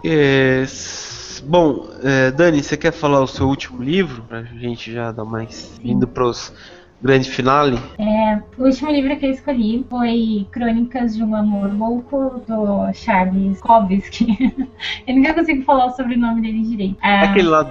Bom, Dani, você quer falar o seu último livro? Pra gente já dar mais indo pros grande finale? O último livro que eu escolhi foi Crônicas de um Amor Louco, do Charles Kobsky. Eu nunca consigo falar o sobrenome dele direito. Aquele lá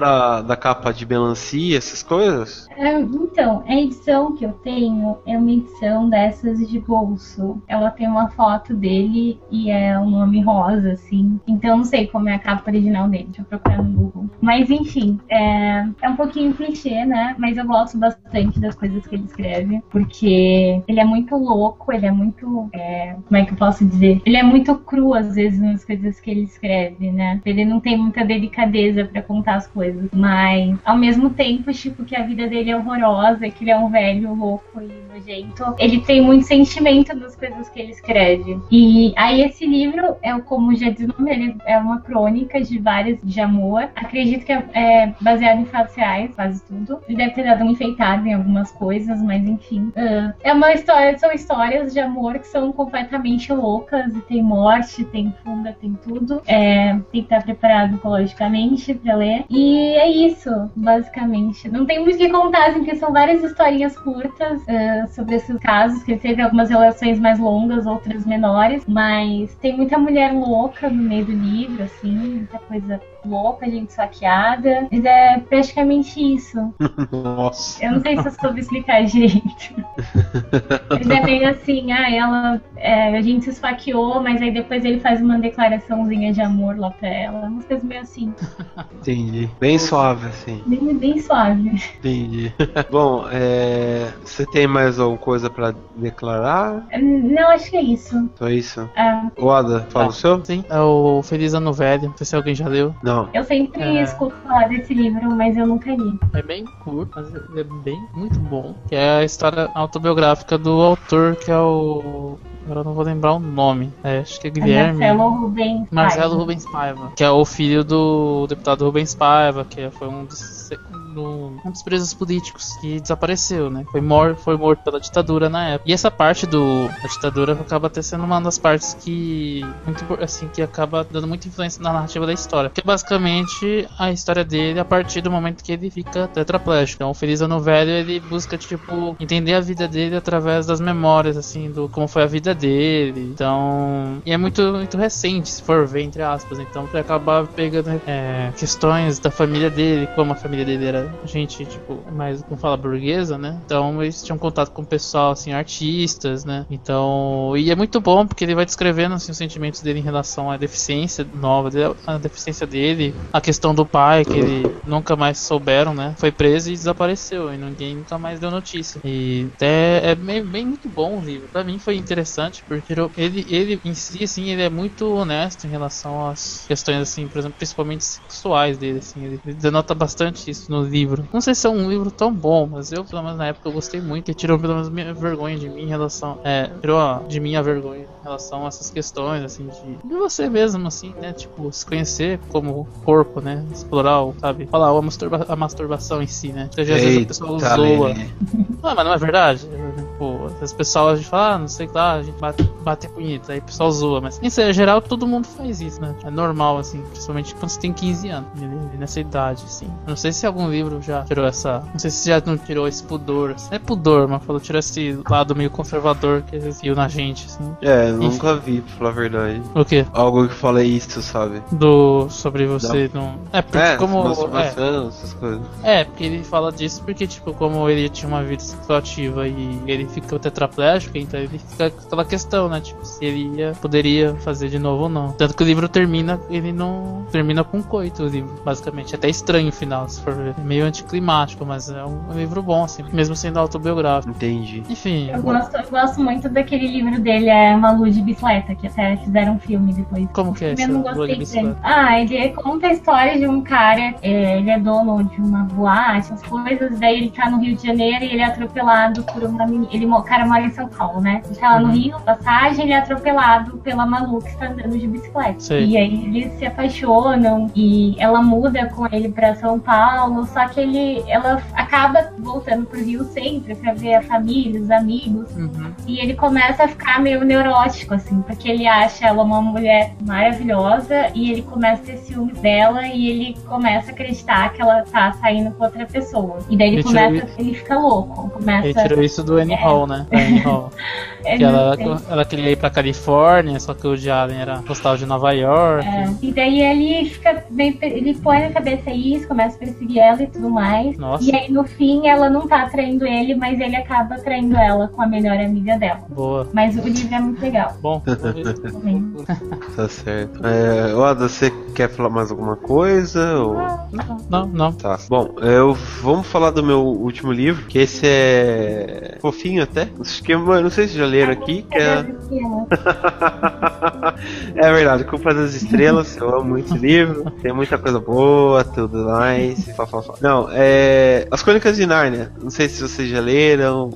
da capa de melancia, essas coisas? Então, a edição que eu tenho é uma edição dessas de bolso. Ela tem uma foto dele e é um nome rosa, assim. Então não sei como é a capa original dele. Deixa eu procurar no Google. Mas enfim, é um pouquinho clichê, né? Mas eu gosto bastante das coisas que ele escreve, porque ele é muito louco, ele é muito, como é que eu posso dizer? Ele é muito cru, às vezes, nas coisas que ele escreve, né? Ele não tem muita delicadeza pra contar as coisas, mas, ao mesmo tempo, tipo, que a vida dele é horrorosa, que ele é um velho louco e nojento, ele tem muito sentimento nas coisas que ele escreve. E aí esse livro, como já diz o nome, ele é uma crônica de amor. Acredito que é baseado em fatos reais, quase tudo. Ele deve ter dado uma enfeitada em algumas coisas, mas enfim. São histórias de amor que são completamente loucas, e tem morte, tem fuga, tem tudo. Tem que estar preparado psicologicamente pra ler. E é isso, basicamente. Não tem muito o que contar, assim, porque são várias historinhas curtas sobre esses casos, que ele teve algumas relações mais longas, outras menores, mas tem muita mulher louca no meio do livro, assim, muita coisa louca, gente saqueada. Mas é praticamente isso. Nossa. Eu não sei se eu soube explicar direito. Mas é meio assim, a gente se esfaqueou, mas aí depois ele faz uma declaraçãozinha de amor lá pra ela. Umas coisas meio assim. Entendi. Bem suave, assim. Bem suave. Entendi. Bom, você tem mais alguma coisa pra declarar? Não, acho que é isso. Só isso? Oda, fala o seu? Sim, é o Feliz Ano Velho. Não sei se alguém já leu. Não. Eu sempre escuto falar desse livro, mas eu nunca li. É bem curto, mas ele é muito bom. Que é a história autobiográfica do autor, que é o... Agora eu não vou lembrar o nome. Acho que é Guilherme. Marcelo Rubens Paiva. Que é o filho do deputado Rubens Paiva, que foi um dos presos políticos que desapareceu, né? Foi morto pela ditadura na época. E essa parte da ditadura acaba até sendo uma das partes que acaba dando muita influência na narrativa da história. Que é basicamente a história dele a partir do momento que ele fica tetraplégico. Então, o Feliz Ano Velho, ele busca, tipo, entender a vida dele através das memórias, assim, do como foi a vida dele. Então, e é muito, muito recente, se for ver, entre aspas. Então, ele acaba pegando questões da família dele, como a família dele era gente, tipo, mais, como fala, burguesa, né? Então eles tinham contato com o pessoal, assim, artistas, né? Então, e é muito bom porque ele vai descrevendo, assim, os sentimentos dele em relação à deficiência nova dele, a deficiência dele, a questão do pai, que ele nunca mais souberam, né? Foi preso e desapareceu, e ninguém nunca mais deu notícia. E até é bem muito bom o livro. Pra mim foi interessante, porque ele em si, assim, ele é muito honesto em relação às questões, assim, por exemplo, principalmente sexuais dele, assim, ele denota bastante isso no livro. Não sei se é um livro tão bom, mas eu, pelo menos na época, eu gostei muito, que tirou pelo menos minha vergonha de mim em relação, tirou de mim a vergonha em relação a essas questões, assim, de você mesmo, assim, né, tipo, se conhecer como corpo, né, explorar, sabe, falar a masturbação em si, né, porque às vezes a pessoa zoa. Mas não é verdade? tipo, as pessoas a gente fala, não sei lá, a gente bate punheta, aí o pessoal zoa, mas em geral todo mundo faz isso, né? É normal, assim, principalmente quando você tem 15 anos, nessa idade, assim. Eu não sei se algum livro já tirou essa. Não sei se já não tirou esse pudor. Assim. Não é pudor, mas falou, tirou esse lado meio conservador que viu na gente, assim. Nunca vi, pra falar a verdade. O quê? Algo que fala isso, sabe? Sobre você não. É, porque como. Essas coisas. Porque ele fala disso porque, tipo, como ele tinha uma vida sexual ativa e ele fica tetraplégico, então ele fica com aquela questão, né? Tipo, se ele poderia fazer de novo ou não. Tanto que o livro termina, ele não termina com coito, o livro, basicamente. É até estranho o final, se for ver. É meio anticlimático, mas é um livro bom, assim, mesmo sendo autobiográfico. Entendi. Enfim. Eu gosto muito daquele livro dele, é Malu de Bicicleta, que até fizeram um filme depois. Como que é esse? Eu não gostei dele. Ele conta a história de um cara, ele é dono de uma boate, as coisas, daí ele tá no Rio de Janeiro e ele é atropelado por uma menina. O cara mora em São Paulo, né? Ele tá lá no Rio, passagem, ele é atropelado pela Malu que está andando de bicicleta. Sei. E aí eles se apaixonam e ela muda com ele pra São Paulo, só que ela acaba voltando pro Rio sempre pra ver a família, os amigos. E ele começa a ficar meio neurótico, assim, porque ele acha ela uma mulher maravilhosa e ele começa a ter ciúmes dela e ele começa a acreditar que ela tá saindo com outra pessoa. E daí ele fica louco. Ele tirou isso do Annie Hall, né? Annie Hall. Que ela queria ir pra Califórnia, só que o Jalen era postal de Nova York. E daí ele põe na cabeça isso, começa a perseguir ela e tudo mais. Nossa. E aí no fim ela não tá traindo ele, mas ele acaba traindo ela com a melhor amiga dela. Boa. Mas o livro é muito legal. Bom, Tá certo. Oda, você quer falar mais alguma coisa? Ou... Não. Tá. Bom, vamos falar do meu último livro, que esse é fofinho até. Acho que, não sei se já leram aqui. Que é verdade, Culpa das Estrelas. Eu amo muito esse livro. Tem muita coisa boa, tudo mais. Não, As Crônicas de Nárnia. Não sei se vocês já leram.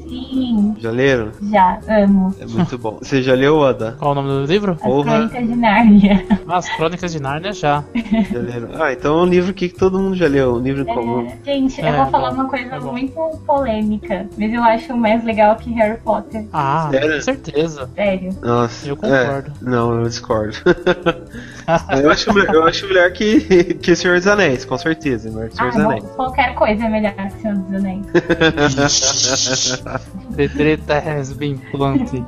Sim. Já leram? Já, amo. É muito bom. Você já leu, Oda? Qual o nome do livro? As Crônicas de Nárnia. As Crônicas de Nárnia já. Já leram? Então é um livro que todo mundo já leu. Um livro comum. Gente, eu vou falar uma coisa muito polêmica, mas eu acho mais legal que Harry Potter. Sério? Com certeza. Sério. Nossa. Eu concordo. Não, eu discordo. eu acho melhor que Senhor dos Anéis, com certeza. Melhor que Senhor dos Anéis. Qualquer coisa é melhor que Senhor dos Anéis. The treta has been planted.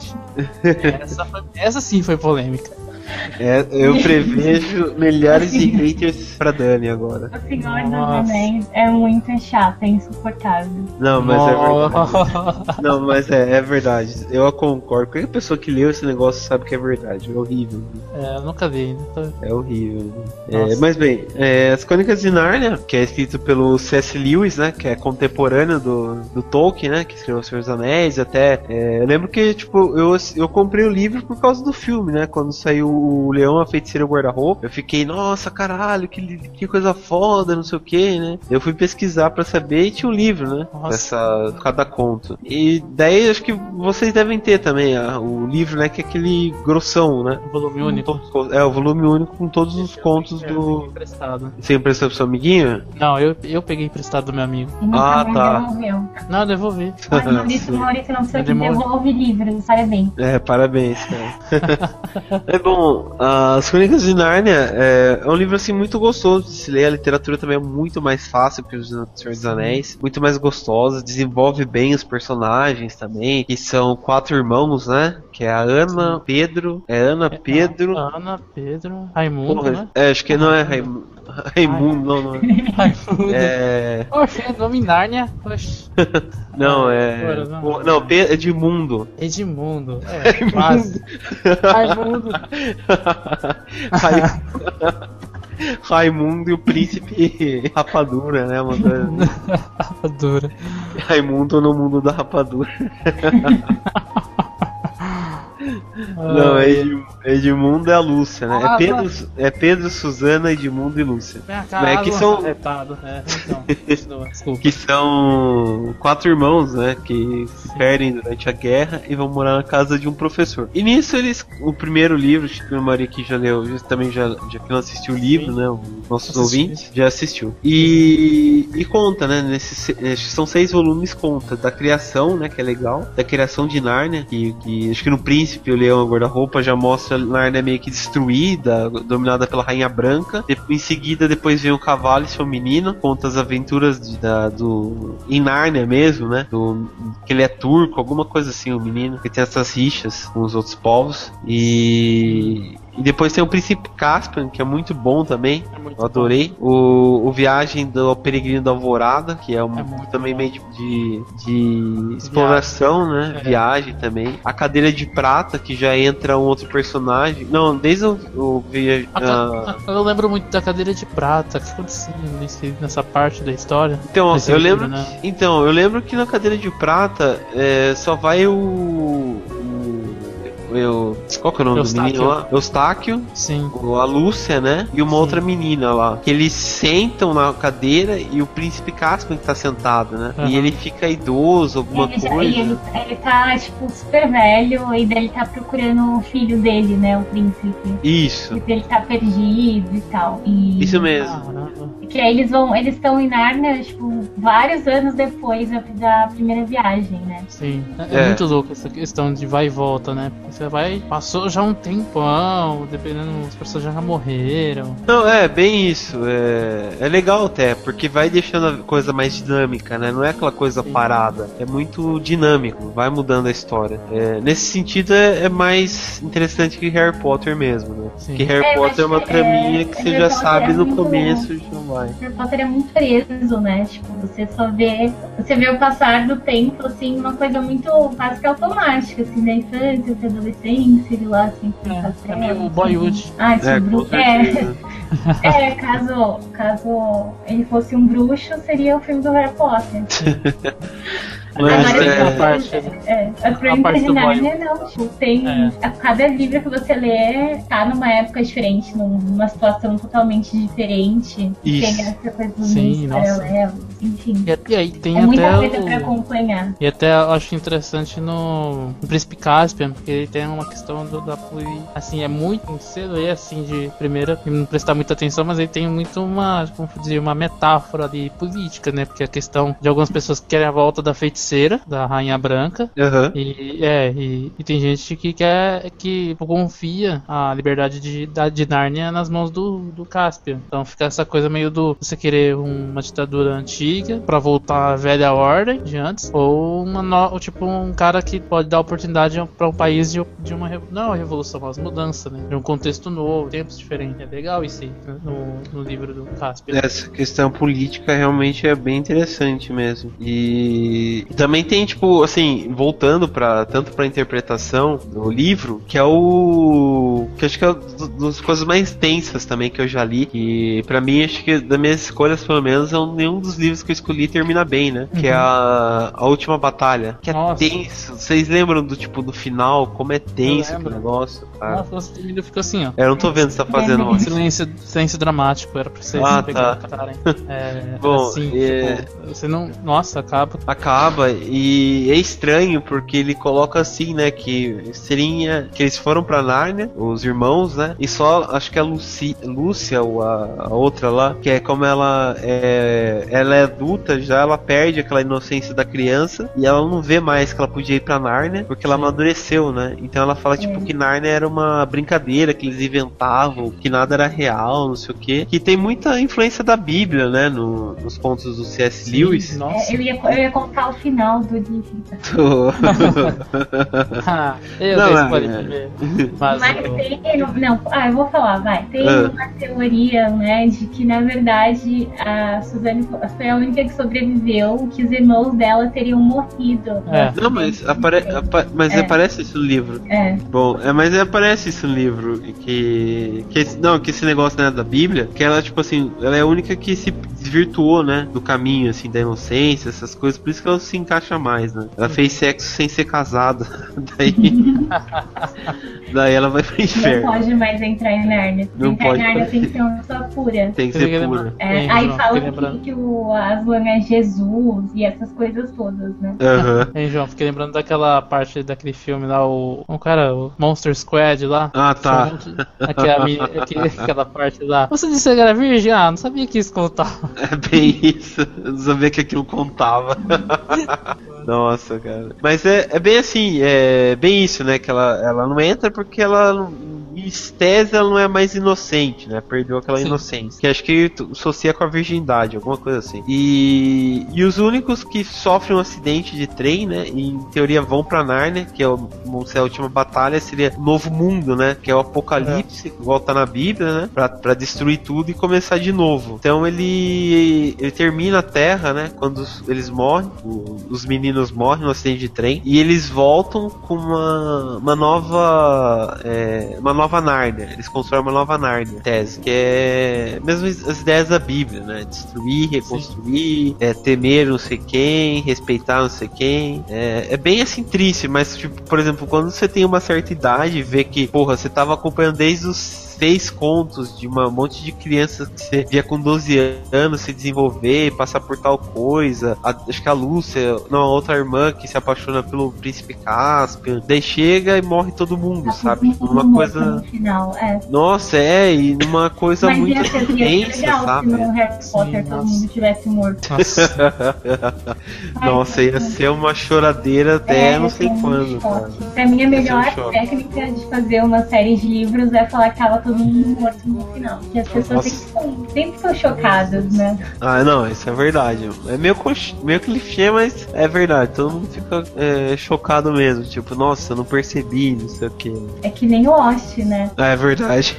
Essa sim foi polêmica. Eu prevejo milhares de haters pra Dani agora. O Senhor dos Anéis é muito chato, é insuportável. Não, mas é verdade. Não, mas é verdade. Eu concordo. Qualquer pessoa que leu esse negócio sabe que é verdade. É horrível. Eu nunca vi ainda. É horrível. Mas bem, As Crônicas de Nárnia, que é escrito pelo C.S. Lewis, né? Que é contemporâneo do Tolkien, né? Que escreveu O Senhor dos Anéis. Eu lembro que, tipo, eu comprei o livro por causa do filme, né? Quando saiu o Leão, a Feiticeira e o Guarda-Roupa, eu fiquei, nossa, caralho, que coisa foda, não sei o que, né? Eu fui pesquisar pra saber e tinha um livro, né? Cada conto. E daí acho que vocês devem ter também o livro, né? Que é aquele grossão, né? O volume único. O volume único com todos os contos do. Emprestado. Você emprestou pro seu amiguinho? Não, eu peguei emprestado do meu amigo. Tá. Devolveu. Não, eu devolvi. Maurício não precisa que devolve livros, parabéns. Parabéns, cara. É bom. As Crônicas de Nárnia é um livro assim muito gostoso de se ler. A literatura também é muito mais fácil que o Senhor dos Anéis, muito mais gostosa, desenvolve bem os personagens também, que são 4 irmãos, né? Que é a Ana, Pedro, Ana, Pedro, Raimundo, né? Acho que não é Raimundo. Raimundo, não é. Raimundo. Oxe, nome Nárnia. Oxe. Não, Não, Edmundo. Edmundo. Quase. Raimundo. Raimundo e o Príncipe Rapadura, né? Rapadura. Raimundo no mundo da rapadura. Não, Edmundo é a Lúcia, né? Ah, É Pedro, Suzana, Edmundo e Lúcia. É que são- retado. Então, continua, desculpa. Que são 4 irmãos, né? Que se perdem durante a guerra e vão morar na casa de um professor. E nisso o primeiro livro, acho que a Maria que já leu, também já que não assistiu o livro, né? Os nossos Assisti. ouvintes já assistiu. E conta, né? São 6 volumes, conta da criação, né? Que é legal, da criação de Nárnia, que acho que no Príncipe, o Leão, a Guarda-Roupa já mostra Nárnia meio que destruída, dominada pela Rainha Branca. Em seguida, depois vem o Cavalo e seu menino, conta as aventuras em Nárnia mesmo, né? Que ele é turco, alguma coisa assim, o menino, que tem essas rixas com os outros povos. E depois tem o Príncipe Caspian, que é muito bom também. Eu adorei. O Viagem do Peregrino da Alvorada, que é também bom. meio de exploração, né? Viagem também. A Cadeira de Prata, que já entra um outro personagem. Não, desde Eu lembro muito da Cadeira de Prata. O que aconteceu nessa parte da história? Então, Nesse eu livro, lembro. né? Então, eu lembro que na Cadeira de Prata só vai qual que é o nome do menino lá? Eustáquio, Sim. a Lúcia, né? E uma outra menina lá. Que eles sentam na cadeira e o Príncipe Caspian que tá sentado, né? Uhum. E ele fica idoso, alguma coisa. Ele tá, tipo, super velho e daí ele tá procurando o filho dele, né? O príncipe. Isso. Ele tá perdido e tal. Isso mesmo. Caramba. Que aí eles estão em Nárnia, tipo, vários anos depois da primeira viagem, né? Sim. É muito louco essa questão de vai e volta, né? Porque passou já um tempão, dependendo, as pessoas já morreram. Não, é bem isso. É legal até, porque vai deixando a coisa mais dinâmica, né? Não é aquela coisa parada. É muito dinâmico, vai mudando a história. Nesse sentido é mais interessante que Harry Potter mesmo, né? Sim. Que Harry Potter é uma traminha que você Harry já Potter sabe é no muito começo e já vai. Harry Potter é muito preso, né? Tipo, você vê o passar do tempo, assim, uma coisa muito quase que automática, assim, da infância, da adolescência, de lá, assim, É meio boyhood. Ah, esse Com bruxo. certeza. Caso ele fosse um bruxo, seria o filme do Harry Potter. Mas Agora, a parte a Crônica de do Nárnia não, tipo, tem cada livro que você lê tá numa época diferente, numa situação totalmente diferente. Isso. Tem essa coisa dos Sim, mundos nossa. paralelos, enfim. E aí tem É muita até coisa pra acompanhar. E até eu acho interessante no Príncipe Caspian, porque ele tem uma questão da política. Assim, é muito cedo e assim de primeira, não prestar muita atenção, mas ele tem muito uma metáfora ali política, né? Porque a questão de algumas pessoas que querem a volta da feiticeira, da Rainha Branca. Uhum. E tem gente que confia a liberdade de Nárnia nas mãos do Caspian. Então fica essa coisa meio do você querer uma ditadura antiga pra voltar à velha ordem de antes, ou tipo um cara que pode dar oportunidade pra um país de uma não uma revolução, mas mudança, né? De um contexto novo, tempos diferentes. É legal isso aí, né? no livro do Caspian. Essa questão política realmente é bem interessante mesmo. E também tem, tipo, assim, voltando tanto pra interpretação do livro, que acho que é das coisas mais tensas também que eu já li. E pra mim, acho que das minhas escolhas, pelo menos, nenhum dos livros que eu escolhi termina bem, né? Que é a Última Batalha. Que é tenso. Vocês lembram do final? Como é tenso aquele negócio? Cara? Nossa, o livro ficou assim, ó. Eu não tô vendo se tá fazendo Um silêncio dramático, era pra vocês pegarem. Bom, assim, tipo, você não. Nossa, acaba e é estranho porque ele coloca assim, né, que eles foram pra Nárnia, os irmãos, né, e só acho que a Lúcia ou a outra lá, que é como ela é adulta já, ela perde aquela inocência da criança e ela não vê mais que ela podia ir pra Nárnia porque ela amadureceu, né, então ela fala tipo que Nárnia era uma brincadeira que eles inventavam, que nada era real, não sei o que tem muita influência da Bíblia, né, nos contos do C.S. Lewis. Eu ia contar o final do livro. Eu vou falar, vai. Tem uma teoria, né, de que na verdade a Suzane foi a única que sobreviveu, que os irmãos dela teriam morrido. Não, mas aparece isso no livro. Bom, mas aparece isso no livro que esse negócio, né, da Bíblia, que ela, tipo assim, ela é a única que se desvirtuou, né, do caminho, assim, da inocência, essas coisas, por isso que ela se encaixa mais, né? Ela fez sexo sem ser casada. Daí ela vai pro Não inferno. pode mais entrar em Nárnia. Não Entrar em pode. Nárnia tem que ser uma pessoa pura. Tem que ser pura. É, Sim, aí João, fala fiquei lembrando. que o Aslan é Jesus e essas coisas todas, né? Aham. Hein, João, fiquei lembrando daquela parte daquele filme lá, o Monster Squad lá. Ah, tá. Aquela parte lá. Você disse que era virgem? Ah, não sabia que isso contava. É bem isso. Eu não sabia que aquilo contava. Nossa, cara. Mas é bem assim, é bem isso, né? Que ela não entra porque ela, em tese, ela não é mais inocente, né? Perdeu aquela Sim. inocência. Que acho que associa com a virgindade, alguma coisa assim. E os únicos que sofrem um acidente de trem, né? E em teoria vão pra Nárnia, que é a última batalha, seria o Novo Mundo, né? Que é o Apocalipse, que volta na Bíblia, né? Pra destruir tudo e começar de novo. Então ele termina a Terra, né? Quando eles morrem, os meninos morrem no acidente de trem, e eles voltam com uma nova Nárnia. Eles constroem uma nova Nárnia, tese, que é mesmo as ideias da Bíblia, né? Destruir, reconstruir, temer não sei quem, respeitar não sei quem. É bem assim triste, mas tipo, por exemplo, quando você tem uma certa idade e vê que, porra, você tava acompanhando desde os 6 contos de um monte de crianças que você via com 12 anos se desenvolver, passar por tal coisa. Acho que a Lúcia, não, a outra irmã que se apaixona pelo príncipe Caspian, daí chega e morre todo mundo, sabe? Uma coisa. No final, Nossa, e numa coisa mas muito ia ser intensa, legal sabe? se no Harry Potter todo nossa. mundo tivesse morto. Nossa, ia ser uma choradeira até não sei ia ser um quando, cara. choque. Pra mim, a melhor choque. técnica de fazer uma série de livros é falar que tava todo mundo morto no final. Que as pessoas sempre ficam chocadas, né? Ah, não, isso é verdade. É meio clichê, mas é verdade. Todo mundo fica chocado mesmo. Tipo, nossa, eu não percebi, não sei o que. É que nem o Lost, né? Ah, é verdade.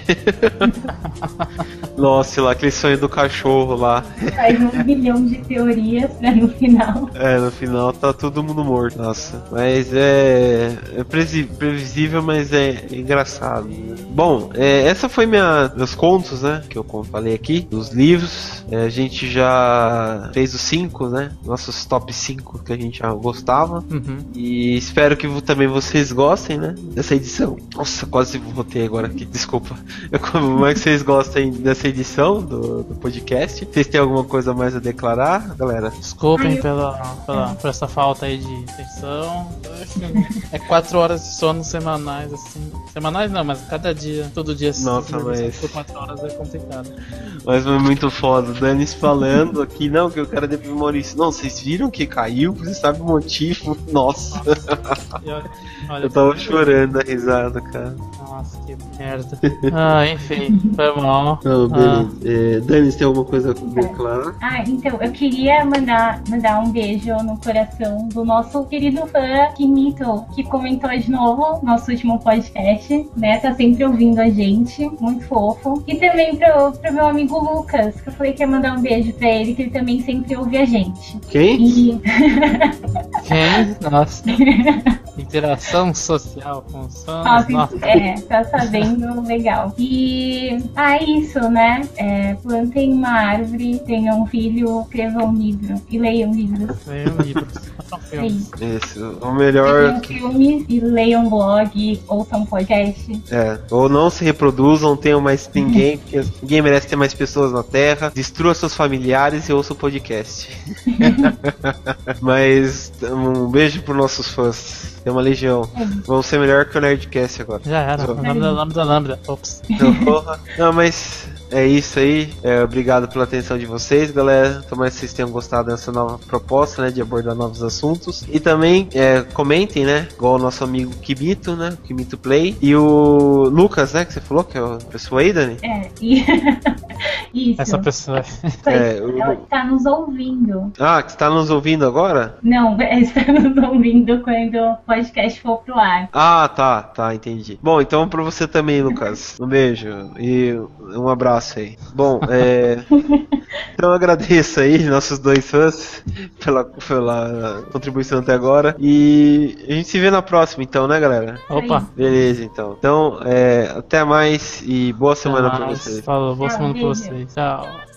Nossa, lá, aquele sonho do cachorro lá. Faz 1 bilhão de teorias, né, no final. No final tá todo mundo morto. Nossa, mas é previsível, mas é engraçado. Bom, essa foi meus contos, né, que eu falei aqui, dos livros. A gente já fez os 5, né, nossos top 5 que a gente já gostava. Uhum. E espero que também vocês gostem, né, dessa edição. Nossa, quase votei agora aqui, desculpa. Como é que vocês gostem dessa edição do podcast? Vocês têm alguma coisa mais a declarar, galera? Desculpem por essa falta aí de atenção. É 4 horas de sono semanais, assim. Semanais não, mas cada dia, todo dia. Nossa, mas... Por 4 horas é complicado. Mas foi muito foda. O Danis falando aqui, não, que o cara depois Maurício. Não, vocês viram que caiu? Você sabe o motivo? Nossa. Olha, Eu tava chorando da risada, cara. Nossa, que merda. Enfim, foi mal. Não, beleza. Danis, tem alguma coisa a declarar? Então, eu queria mandar um beijo no coração do nosso querido fã Kimito, que comentou de novo nosso último podcast, né? Tá sempre ouvindo a gente, muito fofo. E também pro meu amigo Lucas, que eu falei que ia mandar um beijo pra ele, que ele também sempre ouve a gente. Quem? E... Quem? Nossa. Interação social com os fãs. Nossa. Tá sabendo legal. E isso, né? Plantem uma árvore, tenham um filho, escrevam um livro e leiam livros. Leiam livros. É isso. Isso, o melhor. Leiam filmes e leiam blog, ouçam podcast. Ou não se reproduzam, não tenham mais ninguém, porque ninguém merece ter mais pessoas na Terra. Destrua seus familiares e ouça o podcast. Mas um beijo pros nossos fãs. Tem uma legião. Vamos ser melhor que o Nerdcast agora. Já era. Lambda. Ops. Não, mas é isso aí. Obrigado pela atenção de vocês, galera. Tomara que vocês tenham gostado dessa nova proposta, né, de abordar novos assuntos. E também comentem, né, igual o nosso amigo Kimito, né, Kimito Play. E o Lucas, né, que você falou, que é a pessoa aí, Dani? Isso. Essa pessoa. Ela está nos ouvindo. Ah, que está nos ouvindo agora? Não, está nos ouvindo quando o podcast for pro ar. Ah, tá, entendi. Bom, então pra você também, Lucas. Um beijo e um abraço aí. Bom, então eu agradeço aí nossos 2 fãs pela contribuição até agora. E a gente se vê na próxima, então, né, galera? Opa. Beleza, então. Então, até mais e boa semana pra vocês. Falou, boa Tchau, semana pra beijo. vocês. Tchau.